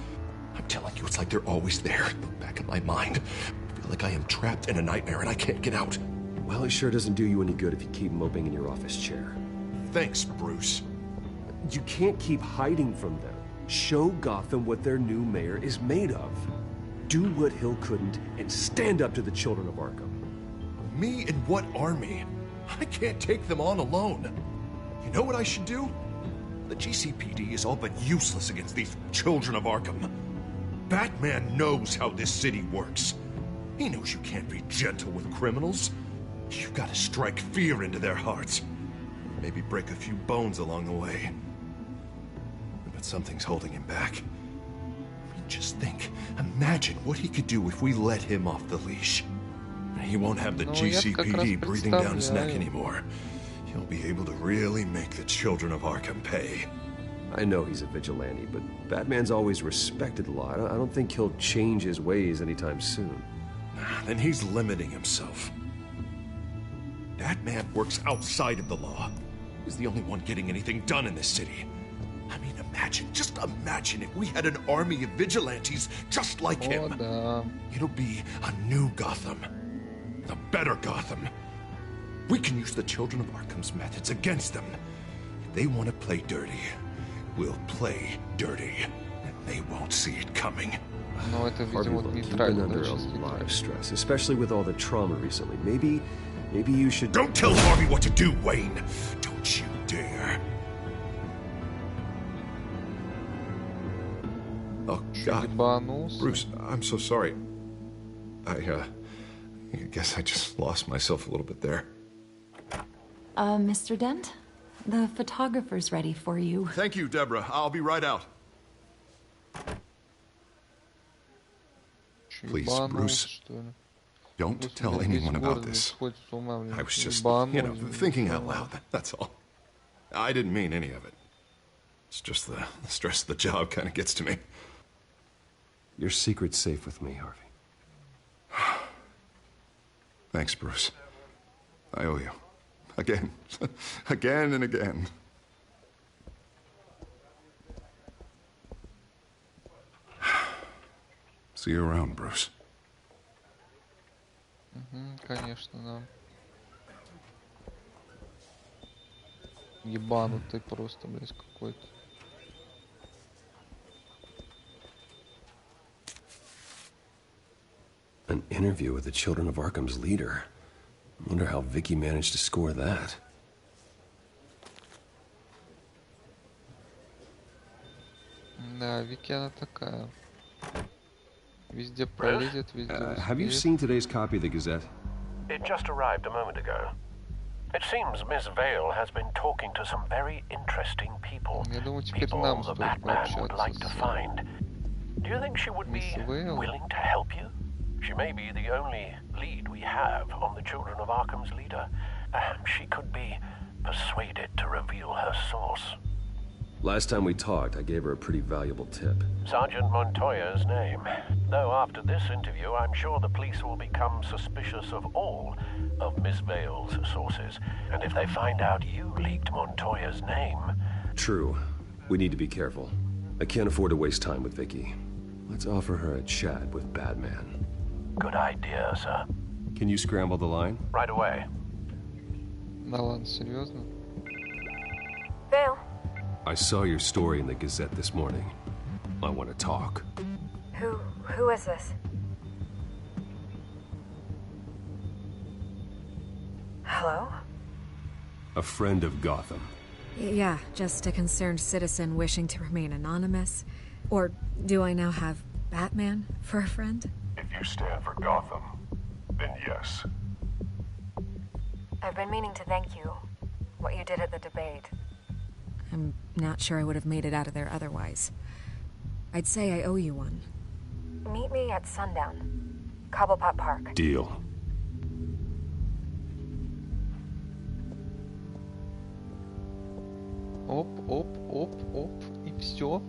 I'm telling you, it's like they're always there, back in my mind. I feel like I am trapped in a nightmare, and I can't get out. Well, it sure doesn't do you any good if you keep moping in your office chair. Thanks, Bruce. You can't keep hiding from them. Show Gotham what their new mayor is made of. Do what Hill couldn't, and stand up to the children of Arkham. Me and what army? I can't take them on alone. You know what I should do? The GCPD is all but useless against these children of Arkham. Batman knows how this city works. He knows you can't be gentle with criminals. You've got to strike fear into their hearts. Maybe break a few bones along the way. But something's holding him back. I mean, just think. Imagine what he could do if we let him off the leash. He won't have the GCPD breathing down his neck anymore. He'll be able to really make the children of Arkham pay. I know he's a vigilante, but Batman's always respected the law. I don't think he'll change his ways anytime soon. Then he's limiting himself. Batman works outside of the law. He's the only one getting anything done in this city. I mean, just imagine if we had an army of vigilantes just like him. It'll be a new Gotham. A better Gotham. We can use the children of Arkham's methods against them. If they want to play dirty, we'll play dirty. And they won't see it coming. Harvey, look, you've been under a lot of stress, especially with all the trauma recently. Maybe you should... Don't tell Harvey what to do, Wayne! Don't you dare! Oh, God. Bruce, I'm so sorry. I guess I just lost myself a little bit there. Mr. Dent? The photographer's ready for you. Thank you, Deborah. I'll be right out. Please, Bruce, don't tell anyone about this. I was just, thinking out loud, that's all. I didn't mean any of it. It's just the stress of the job kind of gets to me. Your secret's safe with me, Harvey. Thanks, Bruce. I owe you. Again. Again and again. See you around, Bruce. Конечно, да. Ебанутый просто, блядь, какой-то. An interview with the Children of Arkham's leader. I wonder how Vicky managed to score that. Да, Вики она такая. Везде пролезет, везде успеет. Have you seen today's copy of the Gazette? It just arrived a moment ago. It seems Miss Vale has been talking to some very interesting people. People the Batman would like to find. Do you think she would be willing to help you? She may be the only lead we have on the Children of Arkham's leader. She could be persuaded to reveal her source. Last time we talked, I gave her a pretty valuable tip. Sergeant Montoya's name. Though after this interview, I'm sure the police will become suspicious of all of Miss Vale's sources. And if they find out you leaked Montoya's name... True. We need to be careful. I can't afford to waste time with Vicky. Let's offer her a chat with Batman. Good idea, sir. Can you scramble the line? Right away. Да ладно, серьезно? Vale. I saw your story in the Gazette this morning. I want to talk. Who is this? Hello? A friend of Gotham. Yeah, just a concerned citizen wishing to remain anonymous. Or do I now have Batman for a friend? If you stand for Gotham, then yes. I've been meaning to thank you. What you did at the debate. I'm not sure I would have made it out of there otherwise. I'd say I owe you one. Meet me at sundown. Cobblepot Park. Deal. Оп, оп, оп, оп. И все.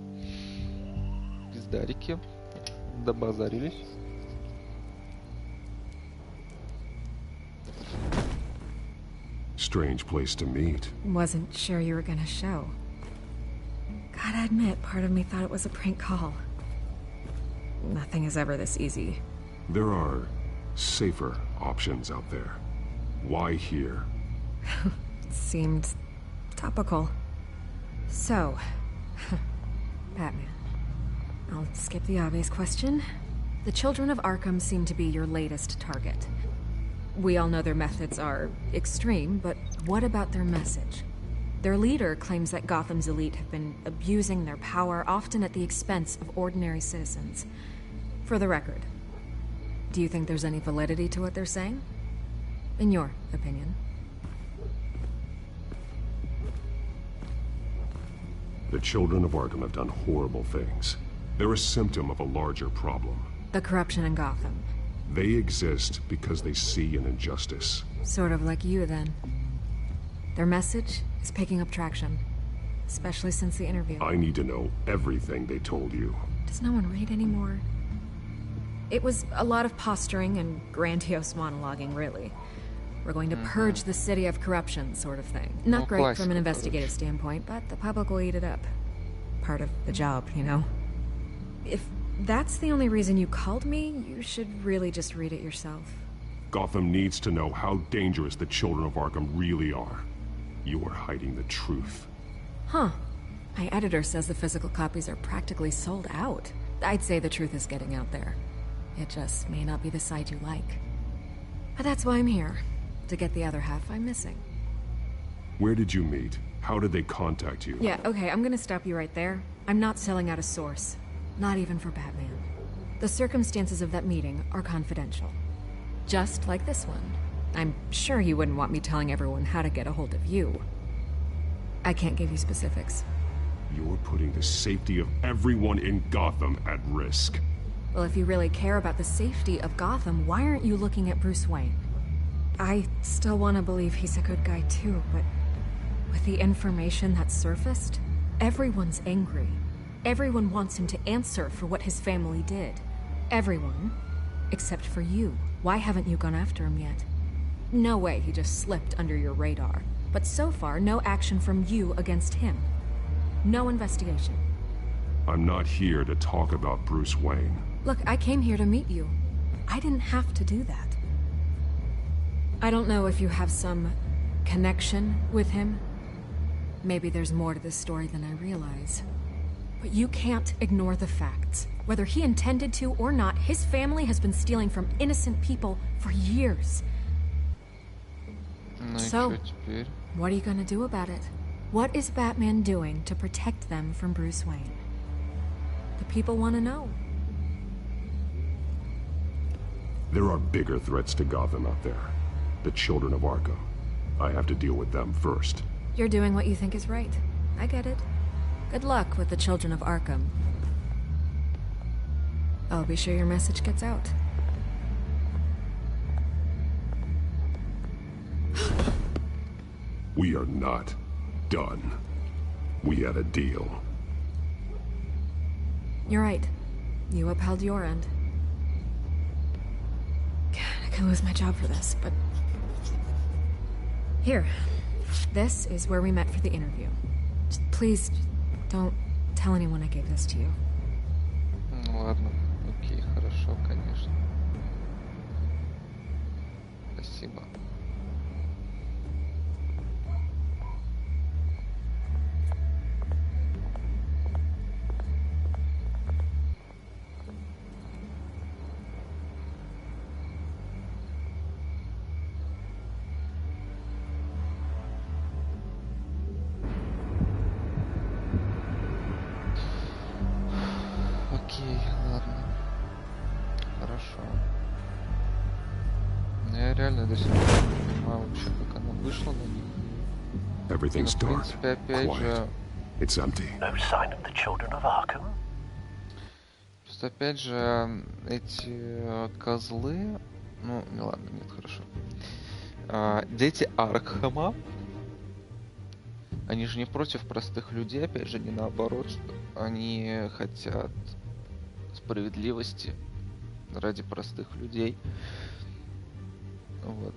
Пиздарики. Добазарились. Strange place to meet. Wasn't sure you were gonna show. Gotta admit, part of me thought it was a prank call. Nothing is ever this easy. There are safer options out there. Why here? Seemed topical. So, Batman. I'll skip the obvious question. The children of Arkham seem to be your latest target. We all know their methods are extreme, but what about their message? Their leader claims that Gotham's elite have been abusing their power, often at the expense of ordinary citizens. For the record, do you think there's any validity to what they're saying? In your opinion? The children of Arkham have done horrible things. They're a symptom of a larger problem. The corruption in Gotham. They exist because they see an injustice. Sort of like you, then. Their message is picking up traction, especially since the interview. I need to know everything they told you. Does no one read anymore? It was a lot of posturing and grandiose monologuing, really. We're going to purge the city of corruption, sort of thing. Not great from an investigative standpoint, but the public will eat it up. Part of the job, you know? If that's the only reason you called me, you should really just read it yourself. Gotham needs to know how dangerous the children of Arkham really are. You are hiding the truth. Huh. My editor says the physical copies are practically sold out. I'd say the truth is getting out there. It just may not be the side you like. But that's why I'm here. To get the other half I'm missing. Where did you meet? How did they contact you? Yeah, okay, I'm gonna stop you right there. I'm not selling out a source. Not even for Batman. The circumstances of that meeting are confidential. Just like this one. I'm sure you wouldn't want me telling everyone how to get a hold of you. I can't give you specifics. You're putting the safety of everyone in Gotham at risk. Well, if you really care about the safety of Gotham, why aren't you looking at Bruce Wayne? I still want to believe he's a good guy too, but with the information that surfaced, everyone's angry. Everyone wants him to answer for what his family did. Everyone, except for you. Why haven't you gone after him yet? No way he just slipped under your radar. But so far, no action from you against him. No investigation. I'm not here to talk about Bruce Wayne. Look, I came here to meet you. I didn't have to do that. I don't know if you have some connection with him. Maybe there's more to this story than I realize. But you can't ignore the facts. Whether he intended to or not, his family has been stealing from innocent people for years. So, what are you gonna do about it? What is Batman doing to protect them from Bruce Wayne? The people want to know. There are bigger threats to Gotham out there. The children of Arkham. I have to deal with them first. You're doing what you think is right. I get it. Good luck with the children of Arkham. I'll be sure your message gets out. We are not done. We had a deal. You're right. You upheld your end. God, I could lose my job for this, but... Here. This is where we met for the interview. Just please, don't tell anyone I gave this to you. Ладно. Окей, хорошо, конечно. Спасибо. Я реально до сих пор не понимаю вообще, как она вышла на них. Everything's dark, В принципе, опять же... It's empty. No sign of the children of Arkham? Просто опять же, эти козлы... Ну, не ладно, нет, хорошо. Дети Аркхема, они же не против простых людей, опять же, не наоборот, что они хотят справедливости ради простых людей. Вот.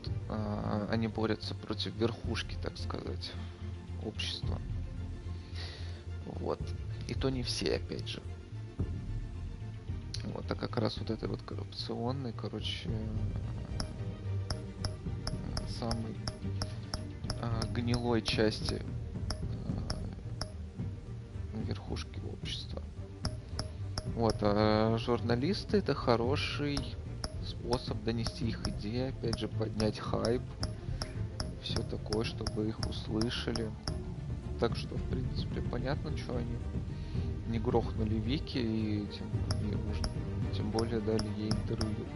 Они борются против верхушки, так сказать, общества. Вот. И то не все, опять же. Вот, а как раз вот этой вот коррупционной, короче, самой гнилой части верхушки общества. Вот, а журналисты — это хороший способ донести их идеи, опять же, поднять хайп, все такое, чтобы их услышали. Так что, в принципе, понятно, что они не грохнули Вики и тем более дали ей интервью.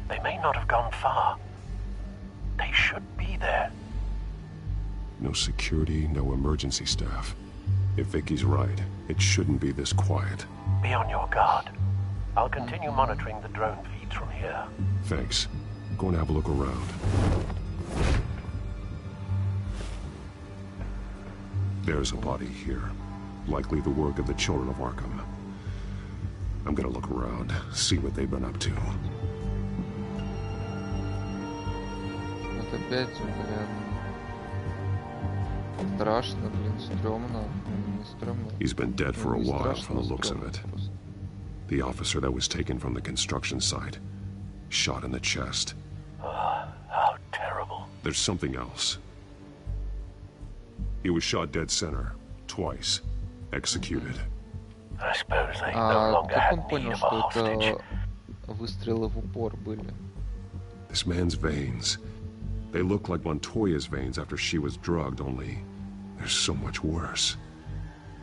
They may not have gone far. They should be there. No security, no emergency staff. If Vicky's right, it shouldn't be this quiet. Be on your guard. I'll continue monitoring the drone feeds from here. Thanks. I'm going to have a look around. There's a body here. Likely the work of the children of Arkham. I'm gonna look around, see what they've been up to. Вот опять, блин, страшно, блин, стрёмно, не стрёмно. He's been dead for a while from the looks of it. The officer that was taken from the construction site, shot in the chest. How terrible. There's something else. He was shot dead center, twice, executed. I suppose they no longer had need of a hostage. Выстрелы в упор были. This man's veins. They look like Montoya's veins after she was drugged, only they're so much worse.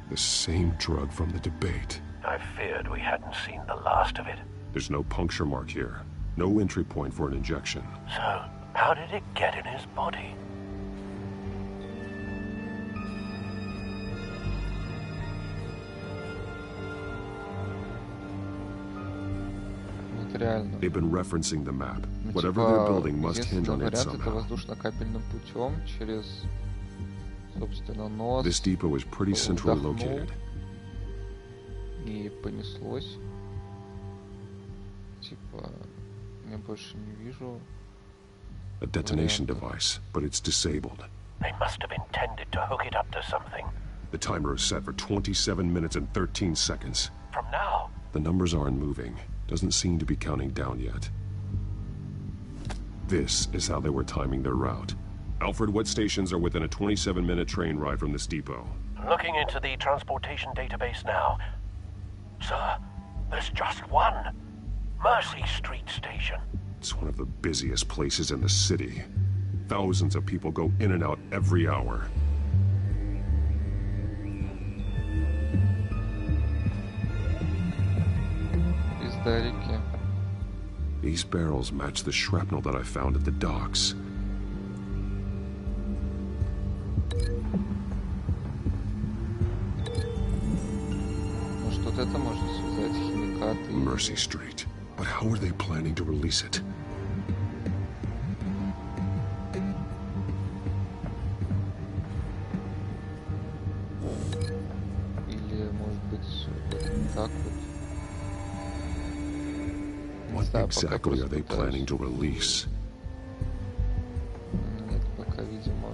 The same drug from the debate. I feared we hadn't seen the last of it. There's no puncture mark here. No entry point for an injection. So, how did it get in his body? They've been referencing the map. Whatever they're building must hinge on it somehow. This depot is pretty centrally located. И понеслось. Типа, я больше не вижу. A detonation device, but it's disabled. They must have intended to hook it up to something. The timer is set for 27 minutes and 13 seconds. From now? The numbers aren't moving. Doesn't seem to be counting down yet. This is how they were timing their route. Alfred, what stations are within a 27-minute train ride from this depot? Looking into the transportation database now. Sir, there's just one. Mercy Street Station. It's one of the busiest places in the city. Thousands of people go in and out every hour. These barrels match the shrapnel that I found at the docks. Может, вот это можно связать, химикаты. Mercy Street. But how are they planning to release it? Или, может быть, вот так вот. What exactly are they planning to release? Нет, пока, видимо,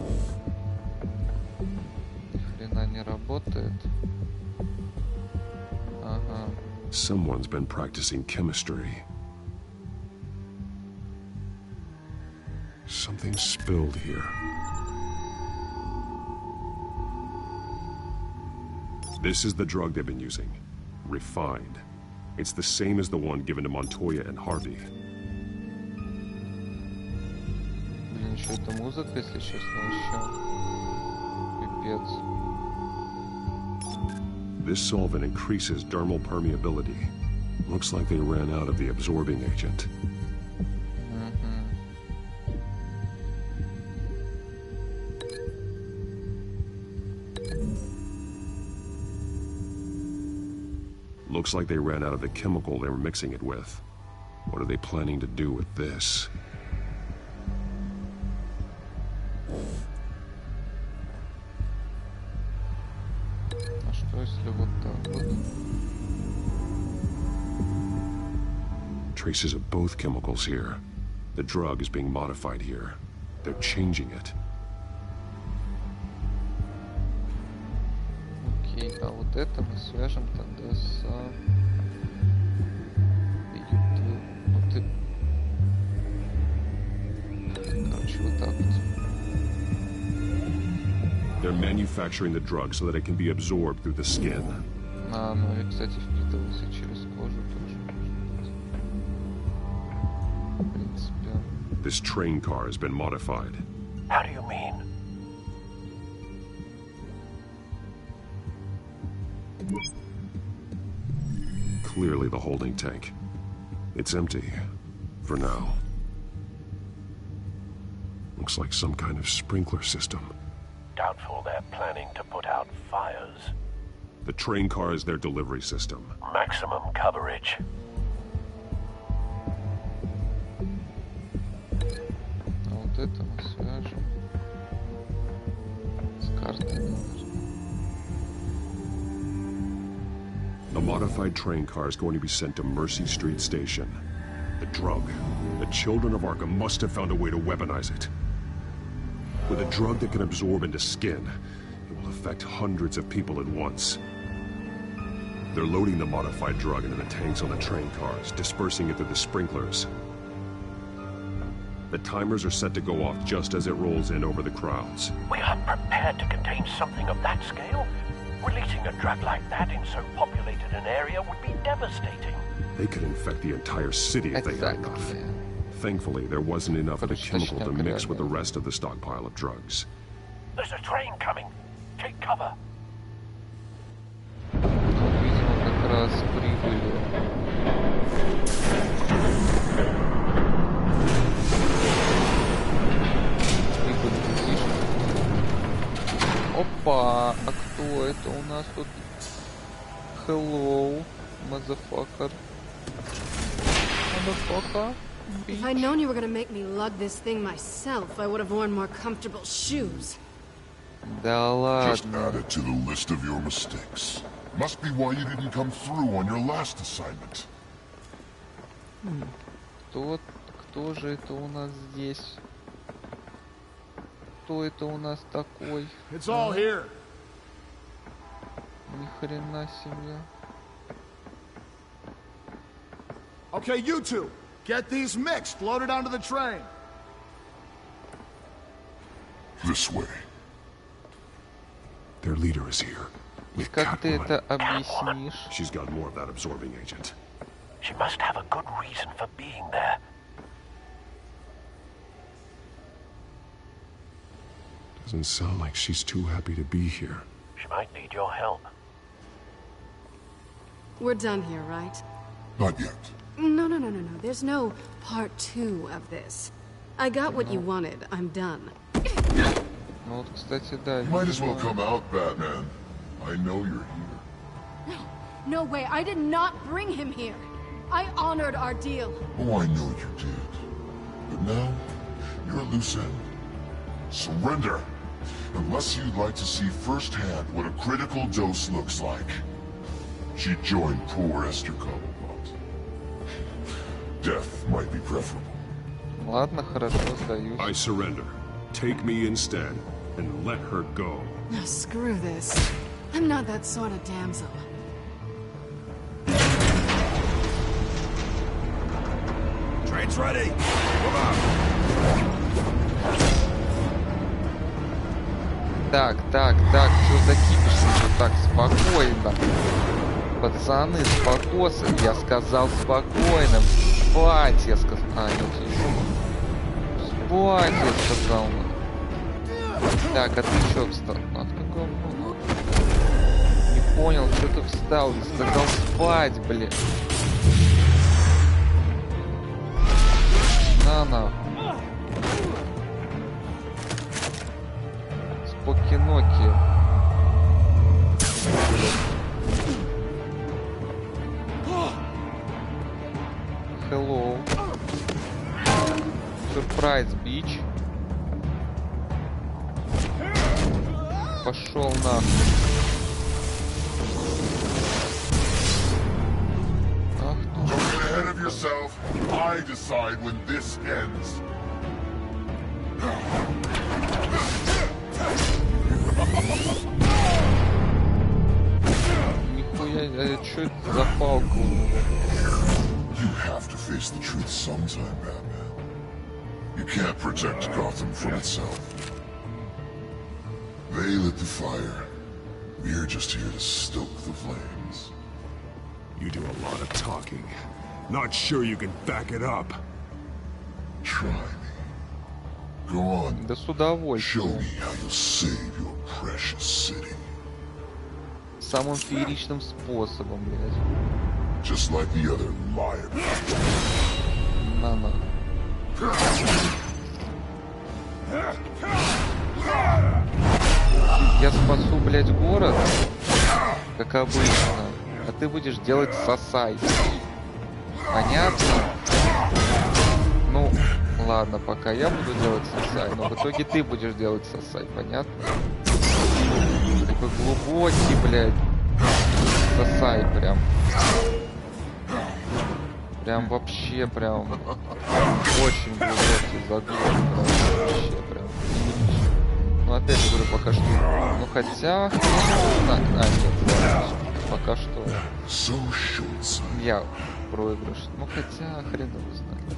ни хрена не работает. Ага. Someone's been practicing chemistry. Something spilled here. This is the drug they've been using. Refined. It's the same as the one given to Montoya and Harvey. Блин, еще эта музыка, если честно, вообще пипец. This solvent increases dermal permeability. Looks like they ran out of the absorbing agent. Looks like they ran out of the chemical they were mixing it with. What are they planning to do with this? А что если вот так вот? Traces of both chemicals here. The drug is being modified here. They're changing it. Окей, а вот это мы свяжем тогда с... Ну ты... Короче, вот так вот. They're manufacturing the drug so that it can be absorbed through the skin. А, ну и, кстати, впитывался через кожу тоже. В принципе. This train car has been modified. How do you mean? Clearly the holding tank. It's empty. For now. Looks like some kind of sprinkler system. Doubtful they're planning to put out fires. The train car is their delivery system. Maximum coverage. А вот это мы свяжем с картой. A modified train car is going to be sent to Mercy Street Station. The drug. The children of Arkham must have found a way to weaponize it. With a drug that can absorb into skin, it will affect hundreds of people at once. They're loading the modified drug into the tanks on the train cars, dispersing it through the sprinklers. The timers are set to go off just as it rolls in over the crowds. We aren't prepared to contain something of that scale. Releasing a drug like that in so populated an area would be devastating. They could infect the entire city if they had enough. Thankfully, there wasn't enough of the chemical to mix with the rest of the stockpile of drugs. There's a train coming. Take cover. Видимо, как раз прибыли. Опа! А кто это у нас тут? Hello, motherfucker. Motherfucker. If I'd known you were gonna make me lug this thing myself, I would have worn more comfortable shoes. Да ладно. Just add it to the list of your mistakes. Must be why you didn't come through on your last assignment. Кто же это у нас здесь? Кто это у нас такой? It's all here. Ни хрена себе. Okay, you two, get these mixed, loaded onto the train. This way. Their leader is here. With Как ты это объяснишь? She's got more of that absorbing agent. She must have a good reason for being there. Doesn't sound like she's too happy to be here. She might need your help. We're done here, right? Not yet. No. There's no part 2 of this. I got what you wanted. I'm done. Ну вот, кстати, да. You might as well come out, Batman. I know you're here. No way. I did not bring him here. I honored our deal. Oh, I know you did. But now, you're a loose end. Surrender. Unless you'd like to see firsthand what a critical dose looks like. She joined poor Esther Cobblepot. Death might be preferable. Ладно, хорошо, сдаюсь. I surrender. Take me instead, and let her go. No, screw this. I'm not that sort of damsel. Train's ready. Come on. Так, что за кипиш? Так, спокойно. Пацаны, спокойно. Я сказал спокойно. Спать, я сказал. Нет, еще. Спать, я сказал. Так, а ты что встал? А ты говно. Не понял, что ты встал. Я сказал спать, блин. На. Споки-ноки. Сюрприз, бич. Пошел нахуй. Ах ты. Don't get ahead of yourself. I decide when this ends. Нихуя, что это за палка у него? You have to face the truth sometime, Batman. You can't protect Gotham from itself. They lit the fire. We're just here to stoke the flames. You do a lot of talking. Not sure you can back it up. Try me. Go on. Да с удовольствием. Show me how you'll save your precious city. Самым фееричным способом, блядь. Just like the other liar. На. Я спасу, блядь, город, как обычно, а ты будешь делать сосай. Понятно? Ну, ладно, пока я буду делать сосай, но в итоге ты будешь делать сосай, понятно? Такой глубокий, блядь, сосай прям. Прям вообще, прям очень глубокий заглот, вообще прям. Ну опять же говорю, пока что, ну хотя, нет, пока что я проигрыш, ну хотя хрен его знает.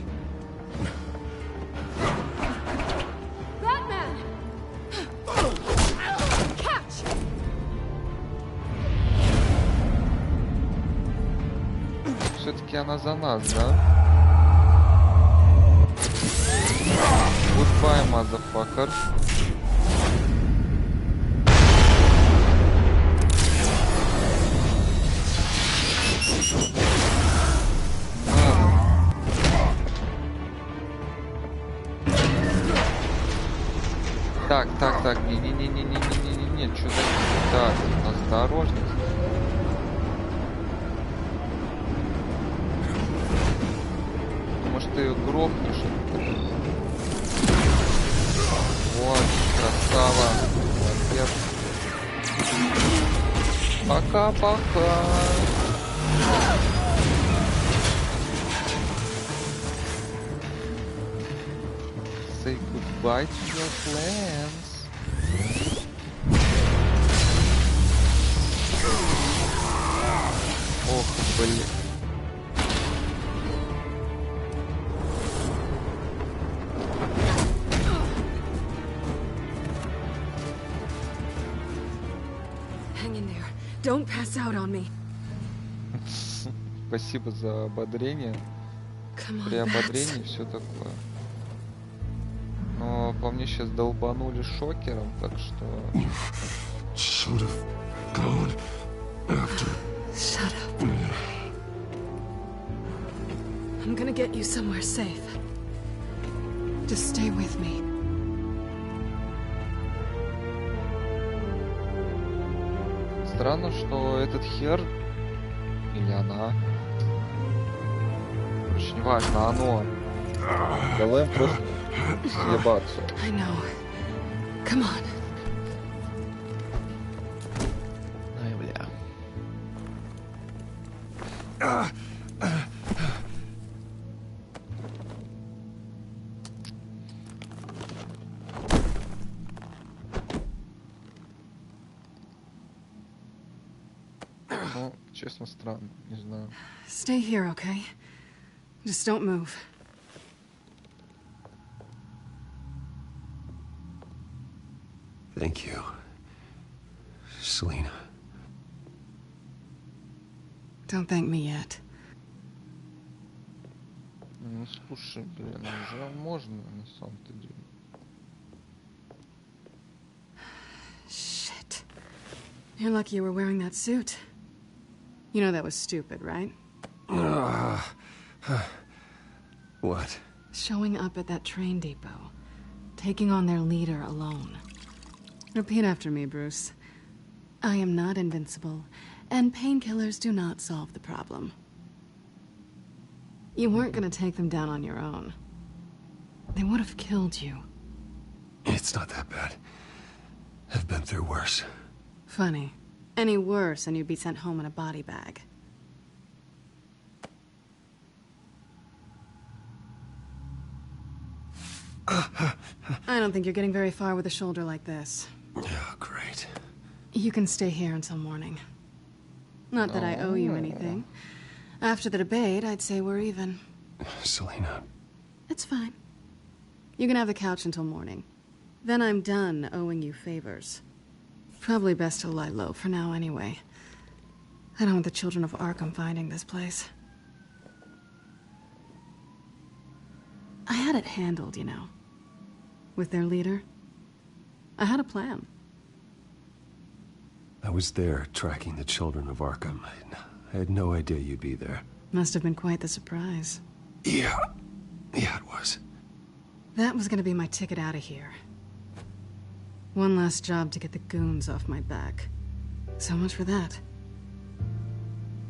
Все-таки она за нас, да? Goodbye, motherfucker. Так, не, что за... Так, осторожно. Может, ты ее грохнешь? Вот, красава. Молодец. Пока-пока. Say goodbye to your plans. Ох, блин. Hang in there. Don't pass out on me. Спасибо за ободрение. При ободрении все такое. Но по мне сейчас долбанули шокером, так что... Should have gone after. Shut up. I'm gonna get you somewhere safe. Just stay with me. Странно, что этот хер или она, очень важно, оно. Давай просто съебаться. I know. Come on. Ай, бля. Ну, честно, странно, не знаю. Stay here, okay? Just don't move. Thank you, Selena. Don't thank me yet. Ну, слушай, блин, уже можно на самом-то деле. Shit. You're lucky you were wearing that suit. You know that was stupid, right? What? Showing up at that train depot. Taking on their leader alone. Repeat after me, Bruce. I am not invincible, and painkillers do not solve the problem. You weren't gonna take them down on your own. they would have killed you. It's not that bad. I've been through worse. Funny. Any worse and you'd be sent home in a body bag. I don't think you're getting very far with a shoulder like this. Yeah, great. You can stay here until morning. Not that I owe you anything. After the debate, I'd say we're even. Selena. It's fine. You can have the couch until morning. Then I'm done owing you favors. Probably best to lie low for now anyway. I don't want the children of Arkham finding this place. I had it handled, you know. With their leader. I had a plan. I was there tracking the children of Arkham. I had no idea you'd be there. Must have been quite the surprise. Yeah. Yeah, it was. That was gonna be my ticket out of here. One last job to get the goons off my back. So much for that.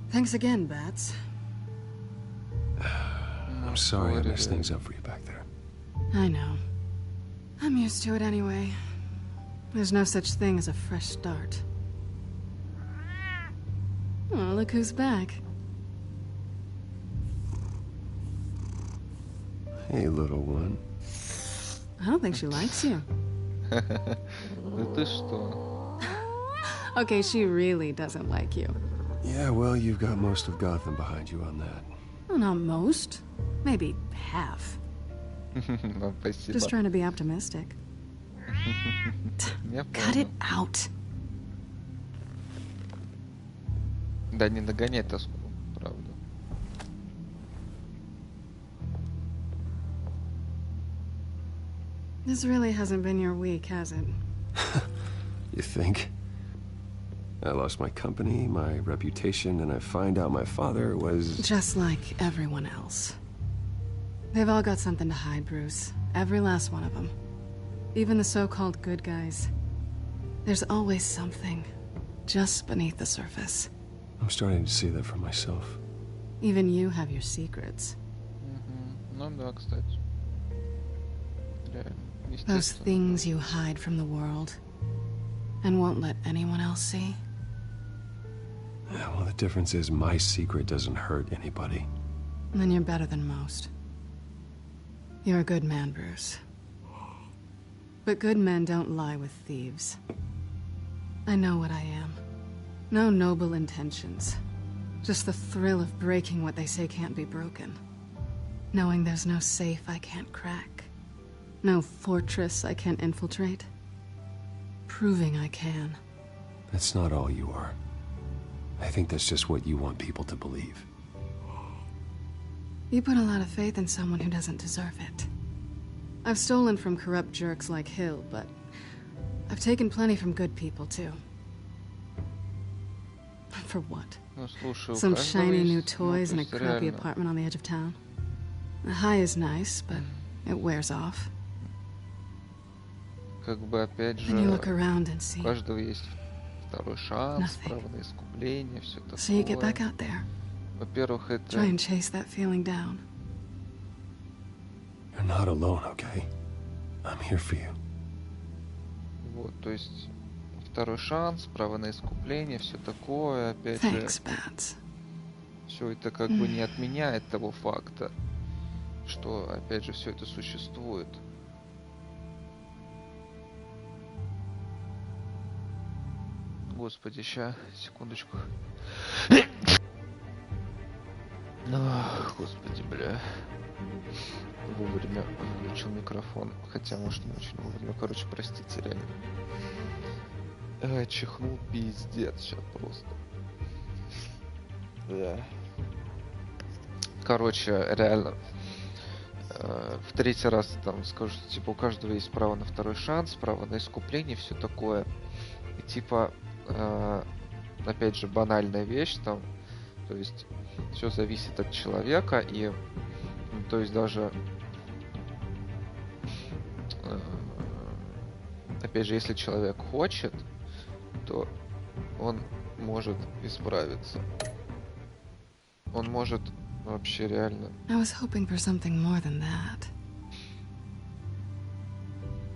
Thanks again, Bats. I'm sorry I messed things up for you back there. I know. I'm used to it anyway. There's no such thing as a fresh start. Oh, look who's back. Hey, little one. I don't think she likes you. Ты что? Okay, she really doesn't like you. Yeah, well, you've got most of Gotham behind you on that. Well, not most. Maybe half. Just trying to be optimistic. Cut it out. Да не догоняй тоску, правда. This really hasn't been your week, has it? You think? I lost my company, my reputation, and I find out my father was... Just like everyone else. They've all got something to hide, Bruce. Every last one of them. Even the so-called good guys. There's always something just beneath the surface. I'm starting to see that for myself. Even you have your secrets. Ну да, кстати. Those things you hide from the world and won't let anyone else see. Yeah, well, the difference is my secret doesn't hurt anybody. Then you're better than most. You're a good man, Bruce. But good men don't lie with thieves. I know what I am. No noble intentions. Just the thrill of breaking what they say can't be broken. Knowing there's no safe I can't crack. No fortress I can't infiltrate. Proving I can. That's not all you are. I think that's just what you want people to believe. You put a lot of faith in someone who doesn't deserve it. I've stolen from corrupt jerks like Hill, but I've taken plenty from good people, too. For what? Some shiny new toys in a crappy apartment on the edge of town? The high is nice, but it wears off. Как бы опять же, you look around and see у каждого есть второй шанс, право на искупление, все такое. So you get back out there. Во-первых, это... Try and chase that feeling down. You're not alone, okay? I'm here for you. Вот, то есть второй шанс, право на искупление, все такое, опять Thanks, же. Bats. Все это как бы не отменяет того факта, что опять же все это существует. Господи, ща, секундочку. Ах, господи, бля. Вовремя выключил микрофон. Хотя, может, не очень вовремя. Короче, простите, реально. Чихнул пиздец сейчас просто. Да. Короче, реально. В третий раз там скажу, что типа у каждого есть право на второй шанс, право на искупление, все такое. И типа, опять же, банальная вещь там. То есть все зависит от человека, и то есть даже опять же, если человек хочет, то он может исправиться. Он может вообще реально. I was hoping for something more than that.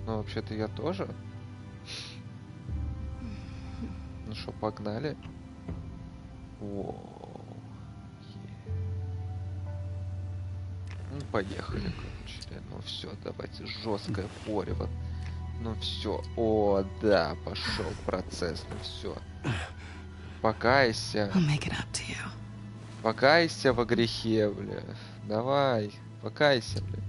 Ну, вообще-то я тоже. Ну что, погнали? Ну, поехали, короче. Ну все, давайте, жесткое порево. Ну все. О, да, пошел процесс, ну все. Покайся. Покайся во грехе, бля. Давай, покайся, бля.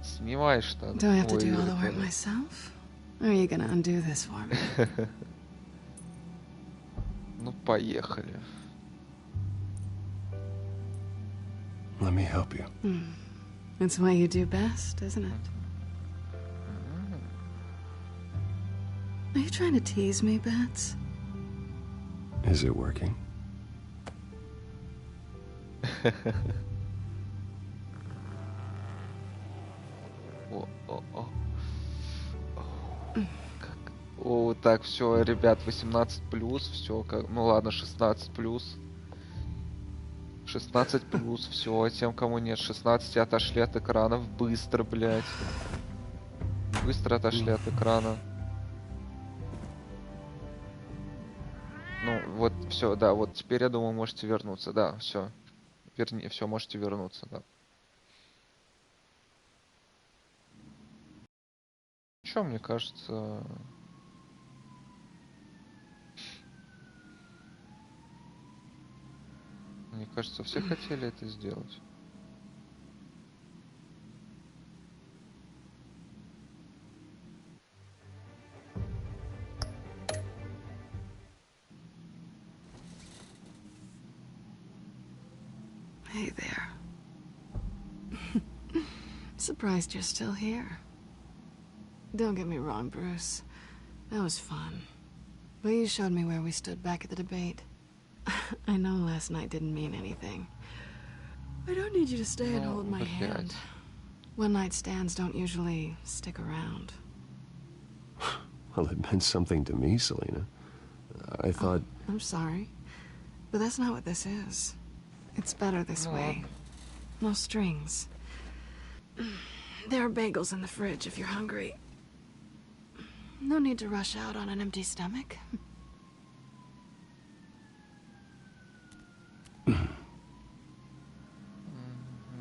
Снимай штаны. Do I have to do all the work myself? Or are you gonna undo this for me? Ну, поехали. Let me help you. It's what you do best, isn't it? Are you trying to tease me, Bats? Is it working? О, так, все, ребят, 18+, все, как, ну ладно, 16+. 16+, все, тем, кому нет 16, отошли от экранов, быстро, блядь. Быстро отошли от экрана. Ну, вот, все, да, вот теперь, я думаю, можете вернуться, да, все. Все, можете вернуться, да. Чё, мне кажется... Мне кажется, все хотели это сделать. Hey there. Surprised you're still here. Don't get me wrong, Bruce. That was fun. But you showed me where we stood back at the debate. I know last night didn't mean anything. I don't need you to stay and hold my hand. One-night stands don't usually stick around. Well, it meant something to me, Selena. I thought... I'm sorry, but that's not what this is. It's better this way. No strings. There are bagels in the fridge if you're hungry. No need to rush out on an empty stomach.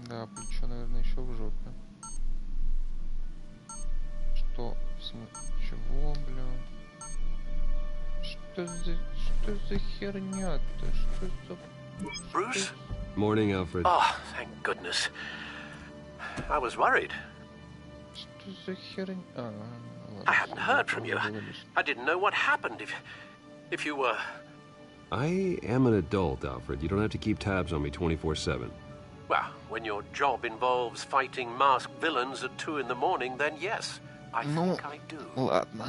Да, плечо, наверное, еще в жопе. Что? Чего, бля? Что за херня-то? Что за... Bruce? Morning, Alfred. Oh, thank goodness. I was worried. Что за херня? I hadn't heard from you. I didn't know what happened if you were... I am an adult, Alfred. You don't have to keep tabs on me 24/7. Well, when your job involves fighting masked villains at 2 in the morning, then yes, I think I do. Ладно.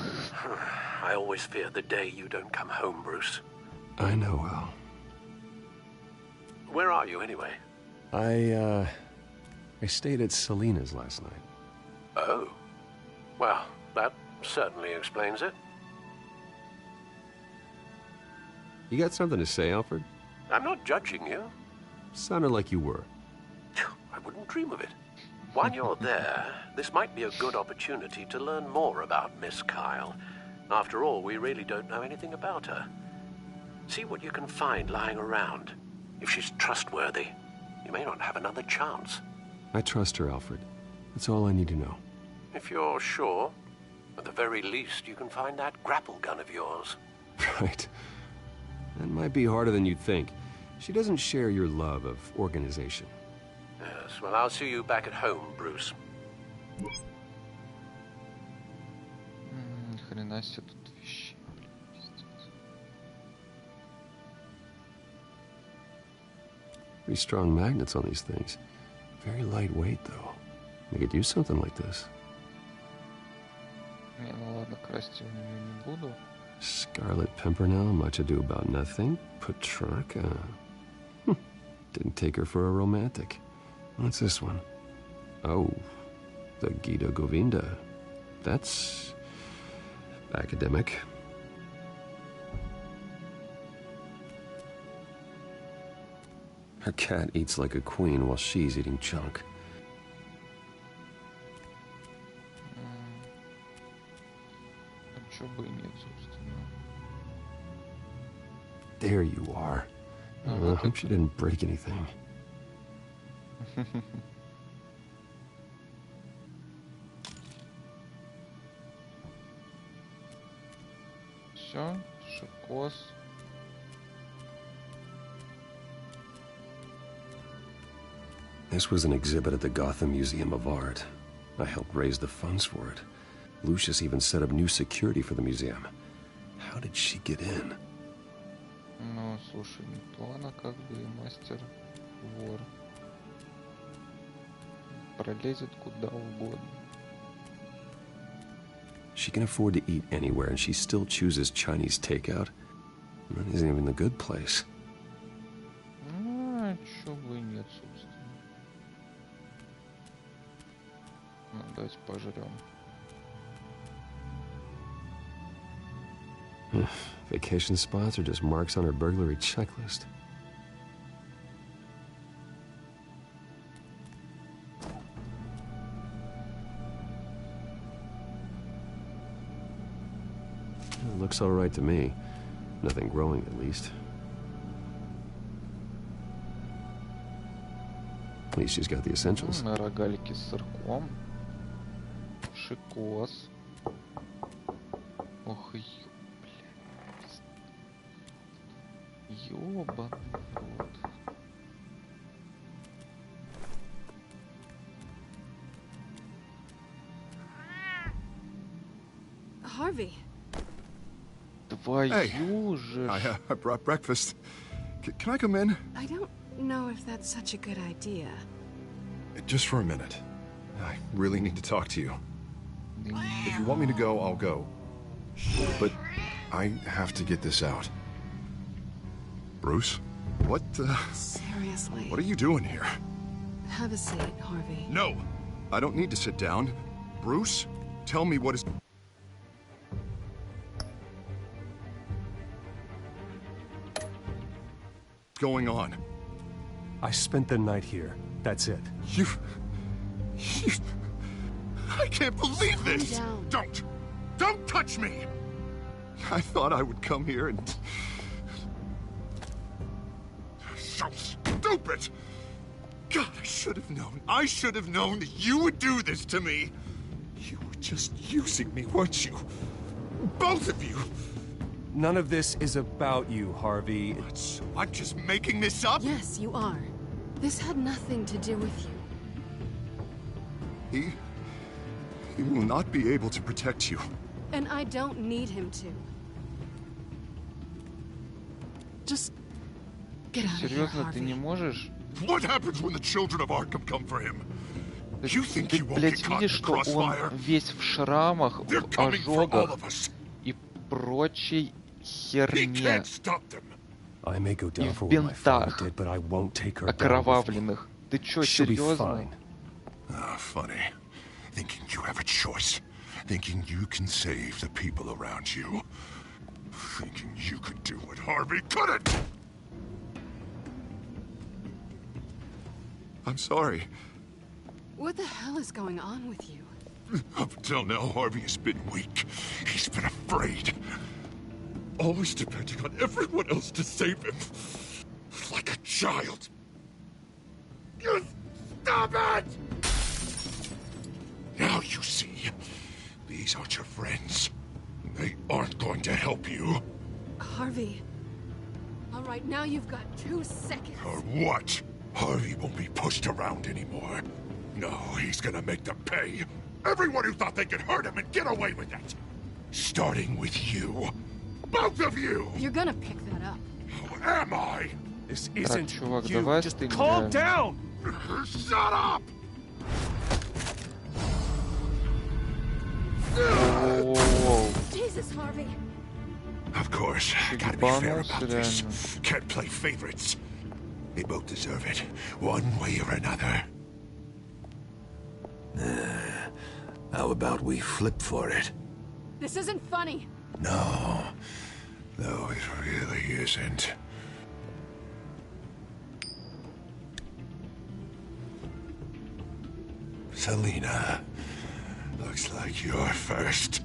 I always fear the day you don't come home, Bruce. I know, Al. Where are you, anyway? I stayed at Selena's last night. Oh. Well, that certainly explains it. You got something to say, Alfred? I'm not judging you. Sounded like you were. I wouldn't dream of it. While you're there, this might be a good opportunity to learn more about Miss Kyle. After all, we really don't know anything about her. See what you can find lying around. If she's trustworthy, you may not have another chance. I trust her, Alfred. That's all I need to know. If you're sure, at the very least, you can find that grapple gun of yours. Right. That might be harder than you'd think. She doesn't share your love of organization. Yes, well, I'll see you back at home, Bruce. Хрена себе тут вещи. Pretty strong magnets on these things. Very lightweight, though. They could use something like this. Не, ну ладно, красть я не буду. Scarlet Pimpernel, much ado about nothing. Petrarca. Didn't take her for a romantic. What's this one? Oh, the Gita Govinda. That's academic. Her cat eats like a queen while she's eating junk. бы и нет, собственно. There you are. I hope she didn't break anything. Все, шикос. This was an exhibit at the Gotham Museum of Art. I helped raise the funds for it. Lucius even set up new security for the museum. How did she get in? Ну, слушай, не то она как бы и мастер-вор. Пролезет куда угодно. She can afford to eat anywhere, and she still chooses Chinese takeout. That isn't even the good place. Ну, чё бы и нет, собственно. Ну, давайте пожрем. Vacation spots are just marks on her burglary checklist. It looks all right to me. Nothing growing, at least. At least she's got the essentials. Рогалики с сырком. Шикос. Ох, ёбаный рот. Harvey. Твою же. I brought breakfast. Can I come in? I don't know if that's such a good idea. Just for a minute. I really need to talk to you. If you want me to go, I'll go. But I have to get this out. Bruce? What, Seriously. What are you doing here? Have a seat, Harvey. No! I don't need to sit down. Bruce, tell me what is... going on? I spent the night here. That's it. You... I can't believe this! Calm down. Don't touch me! I thought I would come here and... So stupid! God, I should have known that you would do this to me! You were just using me, weren't you? Both of you! None of this is about you, Harvey. So I'm just making this up? Yes, you are. This had nothing to do with you. He will not be able to protect you. And I don't need him to. Just get out of here, Серьезно, ты не можешь? What happens when the children of Arkham come for him? You think Ты, you won't get блядь, caught in видишь, the что он crossfire? весь в шрамах, в ожогах и прочей херне. I may go И down в for what my father бинтах did, but I won't take her down. окровавленных. Ты чё, She'll be серьезно? fine. Funny. Thinking you have a choice. Thinking you can save the people around you. Thinking you could do what Harvey couldn't! I'm sorry. What the hell is going on with you? Up until now, Harvey has been weak. He's been afraid. Always depending on everyone else to save him. Like a child. You stop it! Now you see. These aren't your friends. They aren't going to help you. Harvey. All right, now you've got 2 seconds. Or what? Harvey won't be pushed around anymore. No, he's gonna make them pay. Everyone who thought they could hurt him and get away with it. Starting with you. Both of you! You're gonna pick that up. Who am I? This isn't чувак, you. давай Just стримим. calm down! Shut up! Jesus, Harvey. Of course, gotta be fair about this. Can't play favorites. They both deserve it, one way or another. How about we flip for it? This isn't funny. No, it really isn't. Selena, looks like you're first.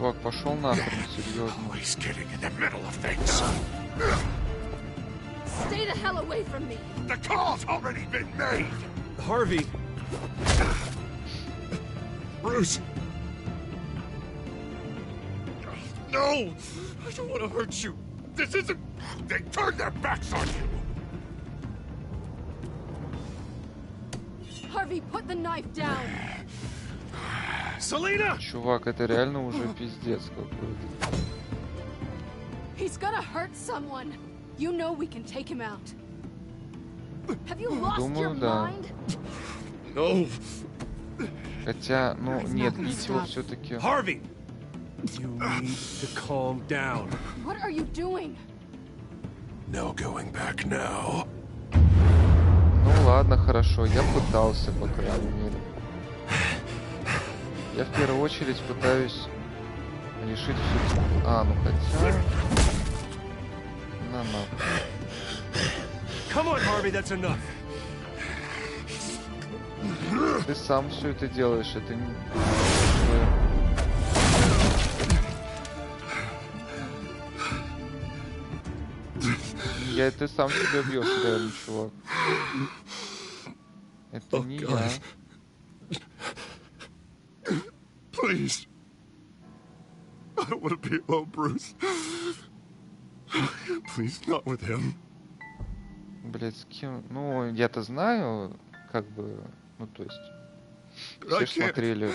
Чувак, пошел нахрен, серьезно. Always getting in the middle of things. Stay the hell away from me. The call's already been made. Harvey. Bruce. No! I don't want to hurt you. This isn't... They turned their backs on you. Harvey, put the knife down. Selena! Чувак, это реально уже пиздец какой-то. He's gonna hurt someone. You know we can take him out. Have you lost your mind? No. Хотя, ну, нет, бить его все-таки. Harvey! You need to calm down. What are you doing? No going back now. Ну ладно, хорошо, я пытался, по крайней мере. Я в первую очередь пытаюсь решить все. А, ну хотя... На. Come on, Harvey, that's enough. Ты сам все это делаешь, это не... Ты сам себя бьешь, реально, чувак. Это не я. Please. I don't want to be alone, Bruce. Please, not with him. Блять, с кем? Ну, я-то знаю, как бы, ну, то есть, все ж смотрели.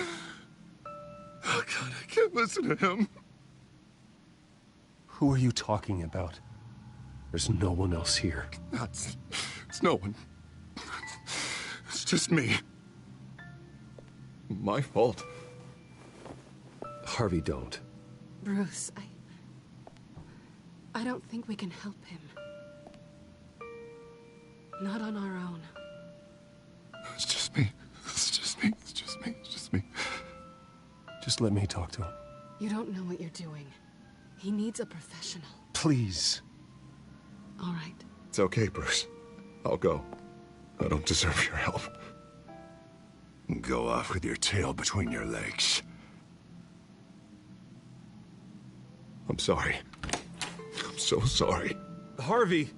Oh, God, I can't listen to him. Who are you talking about? There's no one else here. It's no one. It's just me. My fault. Harvey, don't. Bruce, I don't think we can help him. Not on our own. It's just me. It's just me. It's just me. It's just me. Just let me talk to him. You don't know what you're doing. He needs a professional. Please. All right. It's okay, Bruce. I'll go. I don't deserve your help. Go off with your tail between your legs. I'm sorry. I'm so sorry. Harvey!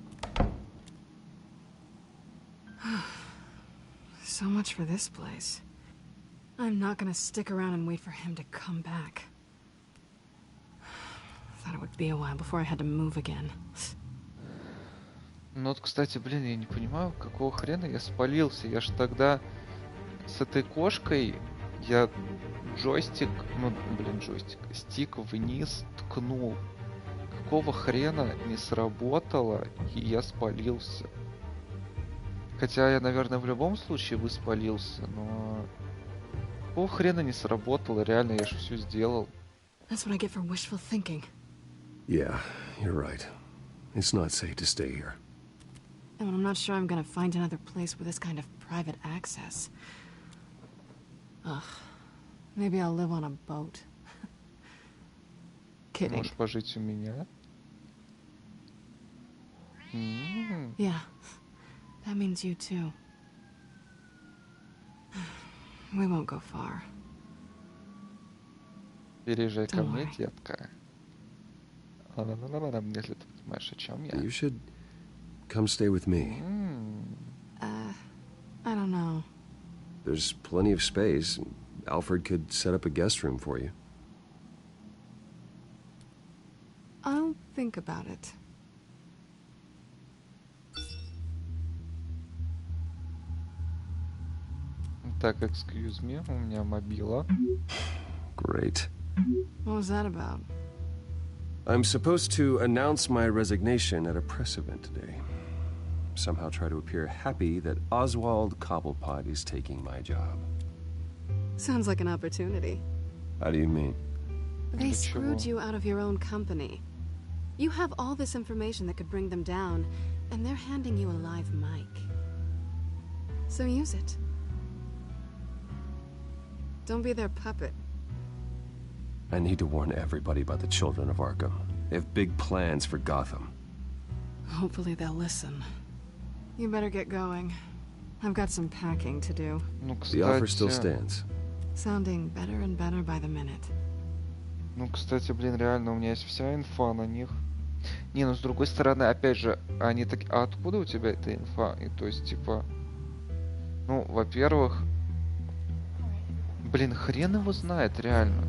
So much for this place. I'm not gonna stick around and wait for him to come back. Thought it would be a while before I had to move again. Ну вот, кстати, блин, я не понимаю, какого хрена я спалился. Я ж тогда с этой кошкой, я джойстик, ну, блин, джойстик, стик вниз ткнул. Какого хрена не сработало, и я спалился. Хотя я, наверное, в любом случае бы спалился, но... Какого хрена не сработало, реально, я же все сделал. That's what I get for wishful thinking. Yeah, you're right. It's not safe to stay here. And I'm not sure I'm gonna find another place with this kind of private access. Ugh. Maybe I'll live on a boat. Kidding. Можешь пожить у меня? Yeah. That means you too. We won't go far. Переезжай ко мне, детка. Если ты понимаешь, о чем я. You should come stay with me. I don't know. There's plenty of space. Alfred could set up a guest room for you. I'll think about it. Так, excuse me, у меня мобила. Great. What was that about? I'm supposed to announce my resignation at a press event today. Somehow try to appear happy that Oswald Cobblepot is taking my job. Sounds like an opportunity. How do you mean? They screwed you out of your own company. You have all this information that could bring them down, and they're handing you a live mic. So use it. Don't be their puppet. I need to warn everybody about the children of Arkham. They have big plans for Gotham. Hopefully they'll listen. You better get going. I've got some packing to do. The offer still stands. Sounding better and better by the minute. Ну, кстати, блин, реально, у меня есть вся инфа на них. Не, ну с другой стороны, опять же, они так... А откуда у тебя эта инфа? И то есть, типа... Ну, во-первых... Блин, хрен его знает, реально.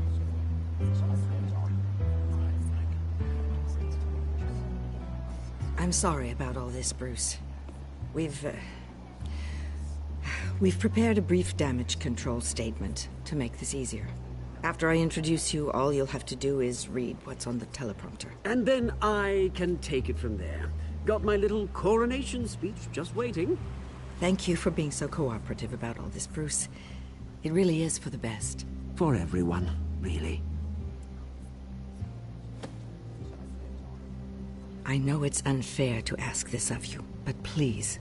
I'm sorry about all this, Bruce. We've prepared a brief damage control statement to make this easier. After I introduce you, all you'll have to do is read what's on the teleprompter. And then I can take it from there. Got my little coronation speech just waiting. Thank you for being so cooperative about all this, Bruce. It really is for the best. For everyone, really. I know it's unfair to ask this of you, but please.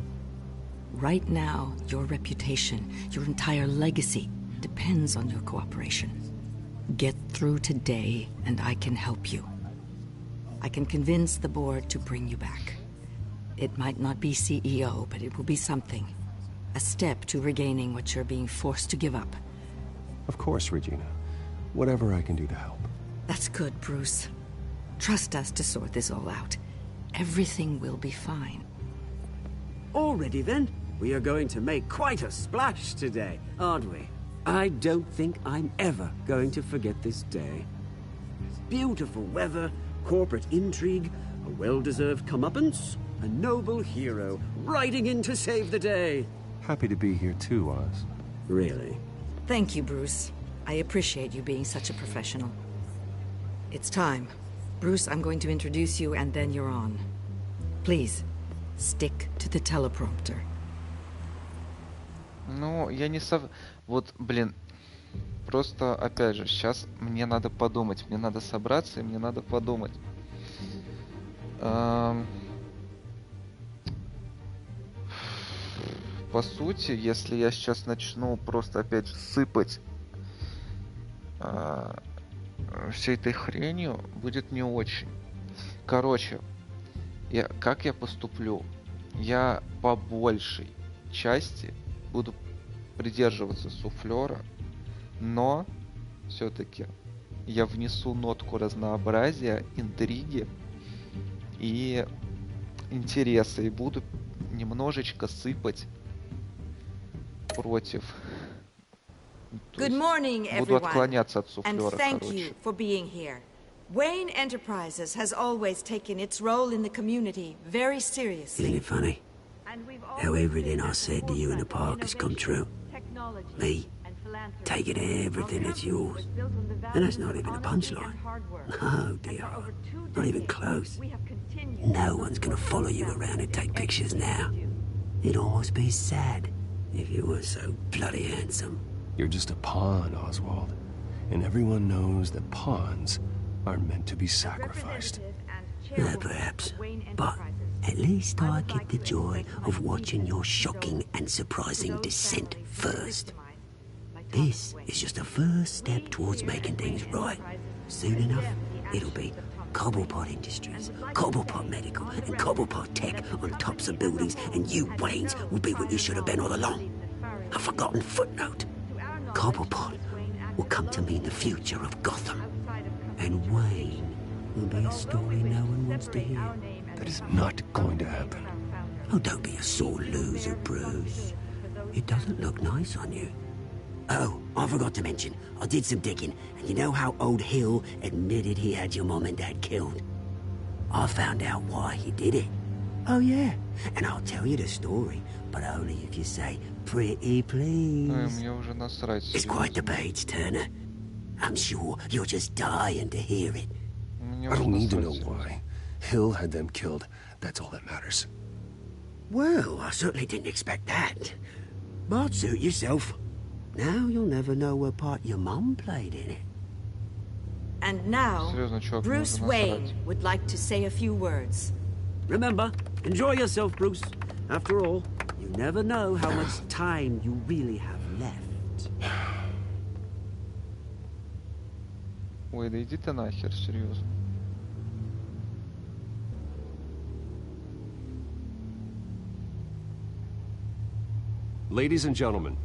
Right now, your reputation, your entire legacy, depends on your cooperation. Get through today, and I can help you. I can convince the board to bring you back. It might not be CEO, but it will be something. A step to regaining what you're being forced to give up. Of course, Regina. Whatever I can do to help. That's good, Bruce. Trust us to sort this all out. Everything will be fine. Already then, we are going to make quite a splash today, aren't we? I don't think I'm ever going to forget this day. Beautiful weather, corporate intrigue, a well-deserved comeuppance, a noble hero riding in to save the day. Happy to be here too, Oz. Really? Thank you, Bruce. I appreciate you being such a professional. It's time. Bruce, I'm going to introduce you and then you're on. Please, stick to the teleprompter. Ну, я не Вот, блин, просто, опять же, сейчас мне надо подумать. Мне надо собраться и мне надо подумать. По сути, если я сейчас начну просто, опять же, сыпать всей этой хренью, будет не очень. Короче, как я поступлю? Я по большей части буду придерживаться суфлера, но все-таки я внесу нотку разнообразия, интриги и интереса, и буду немножечко сыпать против. Good morning, буду отклоняться от суфлера, and thank you for being here. Wayne Enterprises has always taken its role in the community very seriously. Isn't it funny? How everything I said to you in the park has come true. Me, taking everything that's yours. And that's not even a punchline. No, dear. Not even close. No one's gonna follow you around and take pictures now. It'd almost be sad if you were so bloody handsome. You're just a pawn, Oswald. And everyone knows that pawns aren't meant to be sacrificed. Perhaps. But at least I get the joy of watching your shocking and surprising descent first. This is just a first step towards making things right. Soon enough, it'll be Cobblepot Industries, Cobblepot Medical, and Cobblepot Tech on tops of buildings, and you, Waynes, will be what you should have been all along. A forgotten footnote. Cobblepot will come to mean the future of Gotham. And Wayne will be a story no one wants to hear. That is not going to happen. Oh, don't be a sore loser, Bruce. It doesn't look nice on you. Oh, I forgot to mention, I did some digging, and you know how old Hill admitted he had your mom and dad killed? I found out why he did it. Oh, yeah, and I'll tell you the story, but only if you say, pretty please. It's quite the page, Turner. I'm sure you're just dying to hear it. I don't need to know why. Hill had them killed. That's all that matters. Well, I certainly didn't expect that. But suit yourself. Now you'll never know what part your mum played in it. And now, Bruce Wayne would like to say a few words. Remember, enjoy yourself, Bruce. After all, you never know how much time you really have left. Ой, да иди ты нахер, серьезно. Ladies and gentlemen,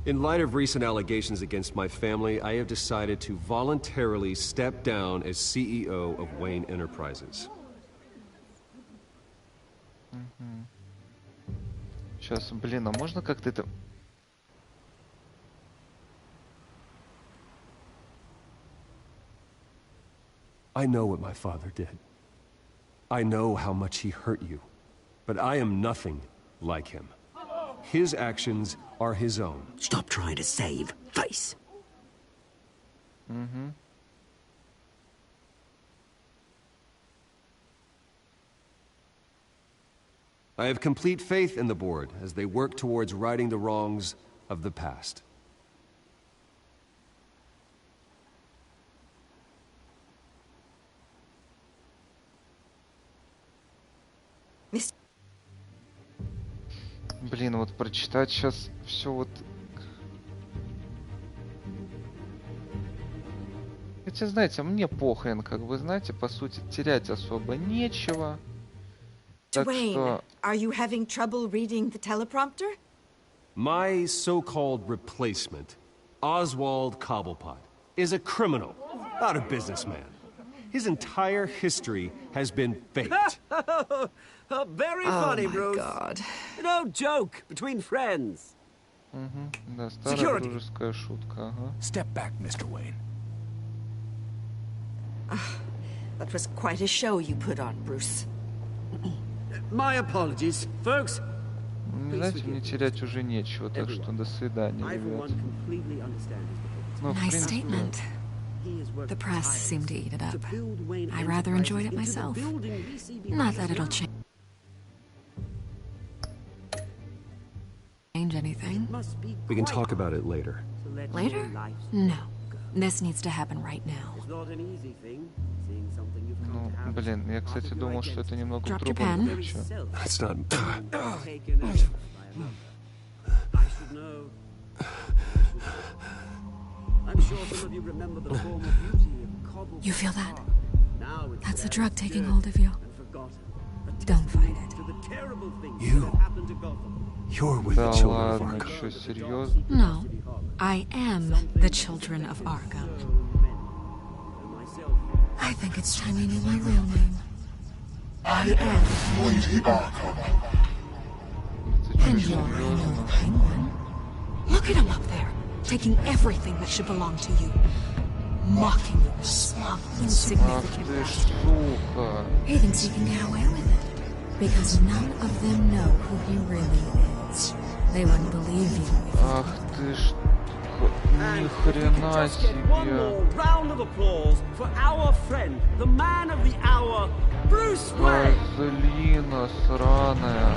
In light of recent allegations against my family, I have decided to voluntarily step down as CEO of Wayne Enterprises. Сейчас, блин, а можно как-то это... I know what my father did. I know how much he hurt you. But I am nothing like him. His actions are his own. Stop trying to save face. I have complete faith in the board as they work towards righting the wrongs of the past. Блин, вот прочитать сейчас все вот... Хотя, знаете, мне похрен, как вы знаете, по сути, терять особо нечего. Так что... Are you having trouble reading the teleprompter? My so-called replacement, Oswald Cobblepot, is a criminal, not a businessman. His entire history has been faked. Very funny, Bruce. Oh my God. No joke between friends. Да, старая дружеская шутка, ага. Step back, Mr. Wayne. That was quite a show you put on, Bruce. My apologies, folks. Знаете, мне терять уже нечего, так что до свидания, ребят. Ну, в принципе... The press seemed to eat it up. I rather enjoyed it myself. Not that it'll change anything. We can talk about it later. Later? No. This needs to happen right now. Ну, блин, я, кстати, думал, что это немного в другом ключе. That's not... You feel that? That's the drug taking hold of you. Don't fight it. You're with the children of Arkham. Что, серьезно? No. I am the children of Arkham. I think it's time you knew my real name. I am Lady Arkham. And you're a little penguin. Look at him up there, taking everything that should belong to you. Mocking you, smug, insignificant bastard. He thinks he can get away with it, because none of them know who he really is. They wouldn't believe you. Ах ты ж... Ни хрена себе. One more round of applause for our friend, the man of the hour, Bruce Wayne. Козлина сраная.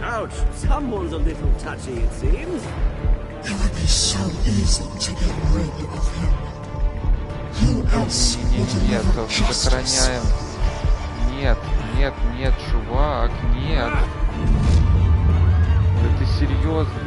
Ouch, someone's a little touchy, it seems. It would be so easy to get rid of him. Who else would Нет, сохраняем. Нет, чувак, нет. Да ты серьезно?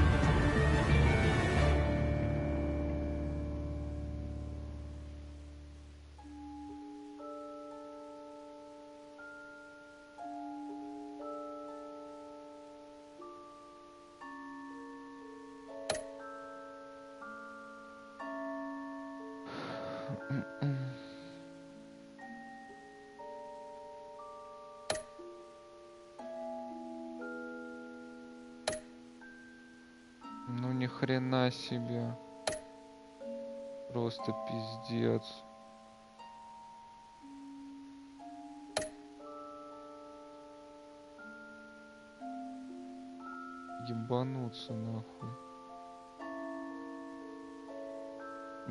Ну ни хрена себе. Просто пиздец. Ебануться нахуй.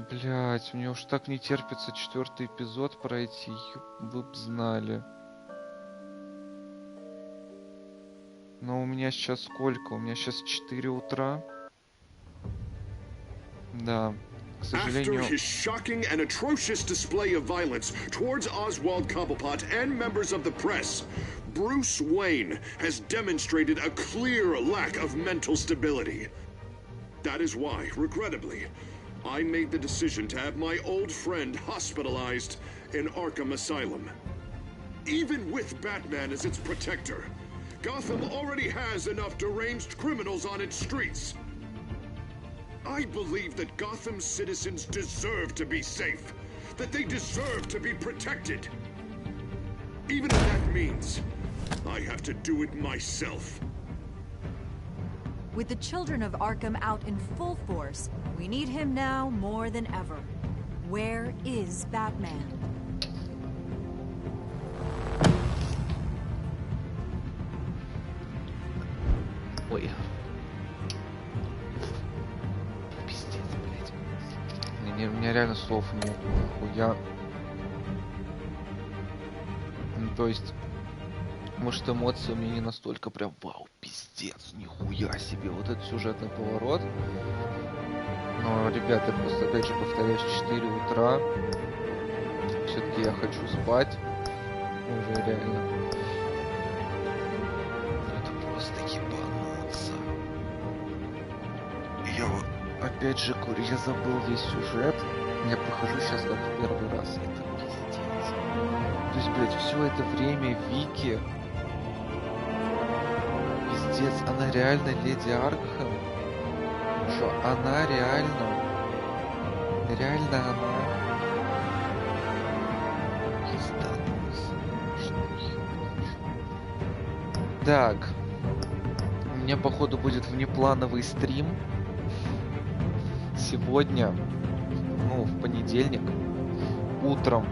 Блять, мне уж так не терпится 4-й эпизод пройти. Вы б знали. Но у меня сейчас сколько? У меня сейчас 4 утра. Да, к сожалению... After his shocking and atrocious display of violence towards Oswald Cobblepot and members of the press, Bruce Wayne has demonstrated a clear lack of mental stability. That is why, regrettably, I made the decision to have my old friend hospitalized in Arkham Asylum. Even with Batman as its protector, Gotham already has enough deranged criminals on its streets. I believe that Gotham's citizens deserve to be safe, that they deserve to be protected. Even if that means I have to do it myself. With the children of Arkham out in full force, we need him now more than ever. Where is Batman? Ой. Пиздец, блядь. У меня реально слов нет, нихуя. Ну, то есть, может, эмоции у меня не настолько прям вау, пиздец, нихуя себе. Вот этот сюжетный поворот. Но, ребята, просто опять же повторяюсь, 4 утра. Все-таки я хочу спать. Уже реально. Это просто ебануться. Я вот, опять же, говорю, я забыл весь сюжет. Я прохожу сейчас как в первый раз. Это пиздец. То есть, блядь, все это время Вики... Пиздец, она реально леди Аркхэм? Что она реально она так, у меня походу будет внеплановый стрим сегодня, ну, в понедельник утром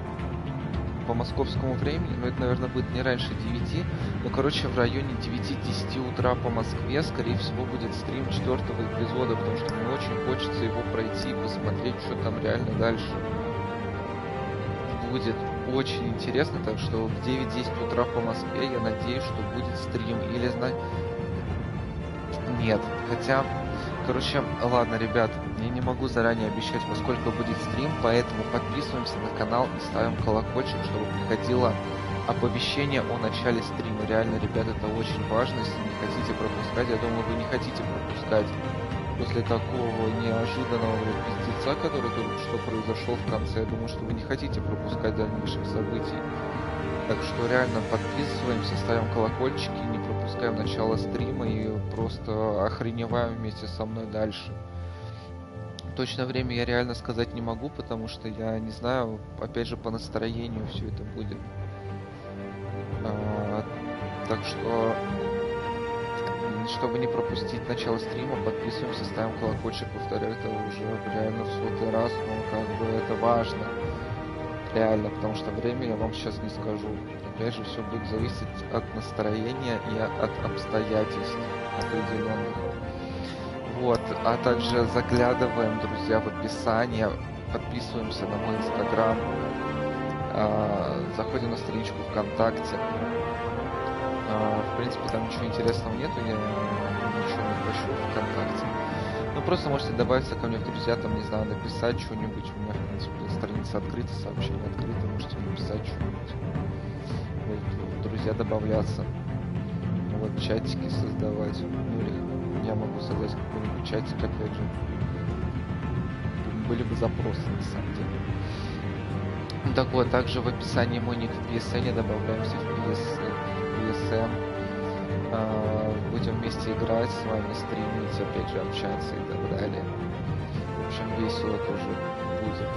по московскому времени, но это, наверное, будет не раньше 9, но, короче, в районе 9-10 утра по Москве, скорее всего, будет стрим 4-го эпизода, потому что мне очень хочется его пройти и посмотреть, что там реально дальше будет. Очень интересно, так что в 9-10 утра по Москве я надеюсь, что будет стрим, или нет, хотя... Короче, ладно, ребят, я не могу заранее обещать, во сколько будет стрим, поэтому подписываемся на канал и ставим колокольчик, чтобы приходило оповещение о начале стрима. Реально, ребят, это очень важно, если не хотите пропускать. Я думаю, вы не хотите пропускать после такого неожиданного пиздеца, который только что произошел в конце. Я думаю, что вы не хотите пропускать дальнейших событий. Так что реально подписываемся, ставим колокольчики, не пропускаем начало стрима и просто охреневаем вместе со мной дальше. Точное время я реально сказать не могу, потому что я не знаю, опять же, по настроению все это будет. Так что, чтобы не пропустить начало стрима, подписываемся, ставим колокольчик, повторяю, это уже реально в 100-й раз, но как бы это важно. Реально, потому что время я вам сейчас не скажу. Опять же, все будет зависеть от настроения и от обстоятельств определенных. Вот, а также заглядываем, друзья, в описание, подписываемся на мой инстаграм, заходим на страничку ВКонтакте. В принципе, там ничего интересного нету, я ничего не пишу в ВКонтакте. Ну, просто можете добавиться ко мне в друзья, там, не знаю, написать что-нибудь. У меня, в принципе, страница открыта, сообщение открыто, можете написать что-нибудь. Вот, в друзья добавляться. Вот, чатики создавать. Ну, или я могу создать какой-нибудь чатик, опять же. Были бы запросы, на самом деле. Так вот, также в описании мой ник в PSN, добавляемся в PSN. Будем вместе играть с вами, стримить, опять же, общаться и так далее. В общем, весело тоже будет.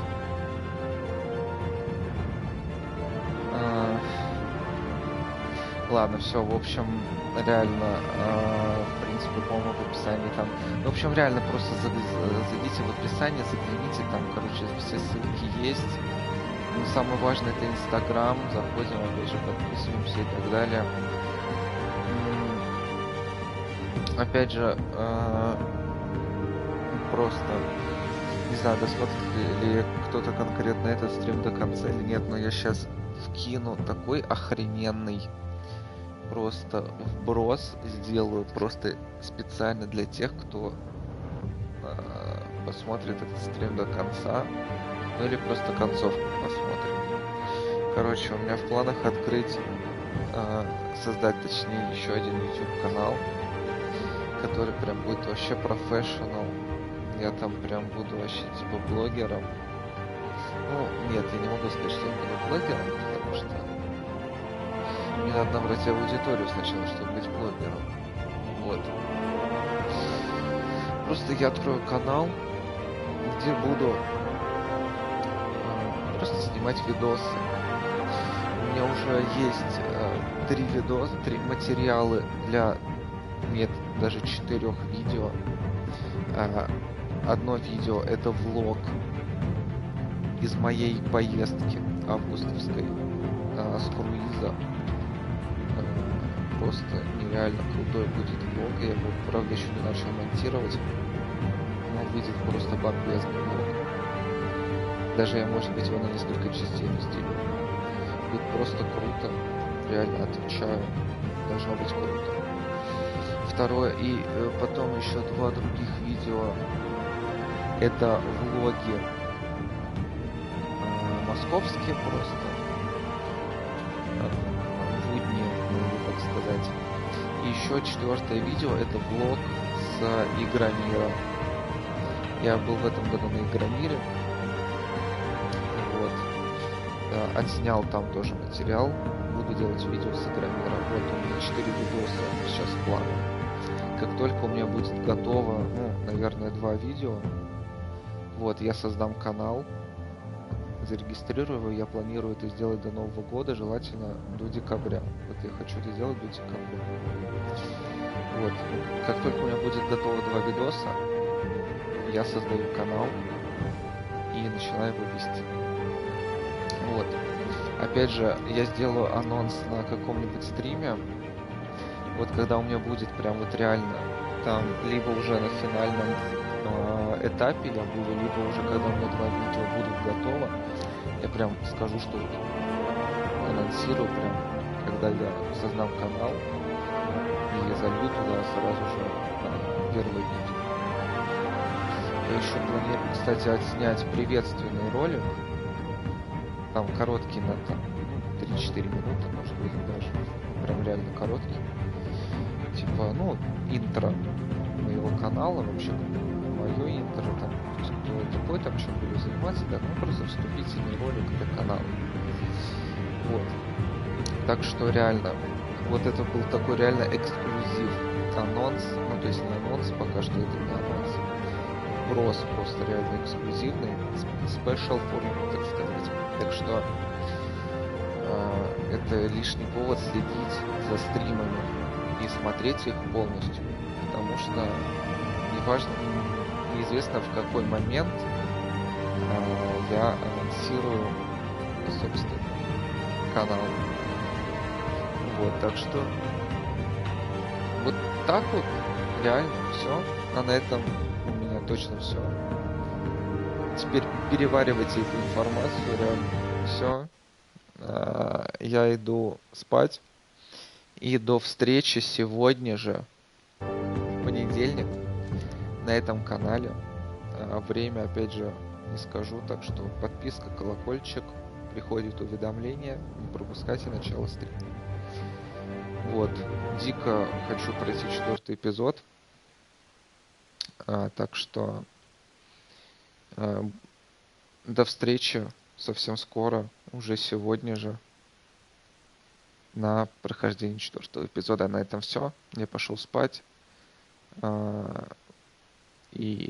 Ладно, все, в общем, реально, в принципе, по-моему, в описании там... В общем, реально, просто зайдите в описание, загляните, там, короче, все ссылки есть. Но самое важное — это Инстаграм, заходим, опять же, подписываемся и так далее. Опять же, просто, не знаю, досмотрит ли кто-то конкретно этот стрим до конца или нет, но я сейчас вкину такой охрененный просто вброс, сделаю просто специально для тех, кто посмотрит этот стрим до конца, ну или просто концовку посмотрит. Короче, у меня в планах открыть, создать, точнее, еще один YouTube канал, который прям будет вообще профессионал. Я там прям буду вообще типа блогером. Ну, нет, я не могу сказать, что я буду блогером, потому что Мне надо набрать аудиторию сначала, чтобы быть блогером. Вот. Просто я открою канал, где буду просто снимать видосы. У меня уже есть 3 материалы для, нет, даже 4 видео. Одно видео — это влог из моей поездки августовской с круиза. Просто нереально крутой будет влог. Я его, правда, еще не начал монтировать, но выйдет просто бомбезный влог. Даже я, может быть, его на несколько частей разделю. Будет просто круто. Реально отвечаю. Должно быть круто. Второе, и потом еще 2 других видео. Это влоги московские просто. Будни, так сказать. И еще 4-е видео — это влог с Игромира. Я был в этом году на Игромире. Вот. Отснял там тоже материал. Буду делать видео с Игромира. Вот у меня 4 видоса сейчас в плане. Как только у меня будет готово, ну, наверное, 2 видео, вот, я создам канал, зарегистрирую его, я планирую это сделать до Нового года, желательно до декабря. Вот я хочу это сделать до декабря. Вот. Как только у меня будет готово 2 видоса, я создаю канал и начинаю его вести. Вот. Опять же, я сделаю анонс на каком-нибудь стриме. Вот когда у меня будет прям вот реально там либо уже на финальном этапе я буду, либо уже когда у меня 2 видео будут готовы, я прям скажу, что анонсирую прям, когда я создам канал и залью туда сразу же первое видео. Я еще планирую, кстати, отснять приветственный ролик. Там короткий, на там 3-4 минуты, может быть, даже. Прям реально короткий. Типа, ну, интро моего канала, вообще мое интро, там, то есть кто я такой, там, чем буду заниматься, да, ну, просто вступительный ролик для канала. Вот. Так что реально, вот это был такой реально эксклюзив, анонс, ну, то есть не анонс, пока что это не анонс, просто реально эксклюзивный, special for me, так сказать. Так что это лишний повод следить за стримами и смотреть их полностью, потому что неизвестно в какой момент я анонсирую, собственно, канал. Вот, так что вот так вот реально все. А на этом у меня точно все. Теперь переваривайте эту информацию, реально все. Я иду спать. И до встречи сегодня же, в понедельник, на этом канале. Время, опять же, не скажу, так что подписка, колокольчик, приходит уведомление, не пропускайте начало стрима. Вот, дико хочу пройти 4-й эпизод. Так что до встречи совсем скоро, уже сегодня же, на прохождении 4-го эпизода. На этом все. Я пошел спать. И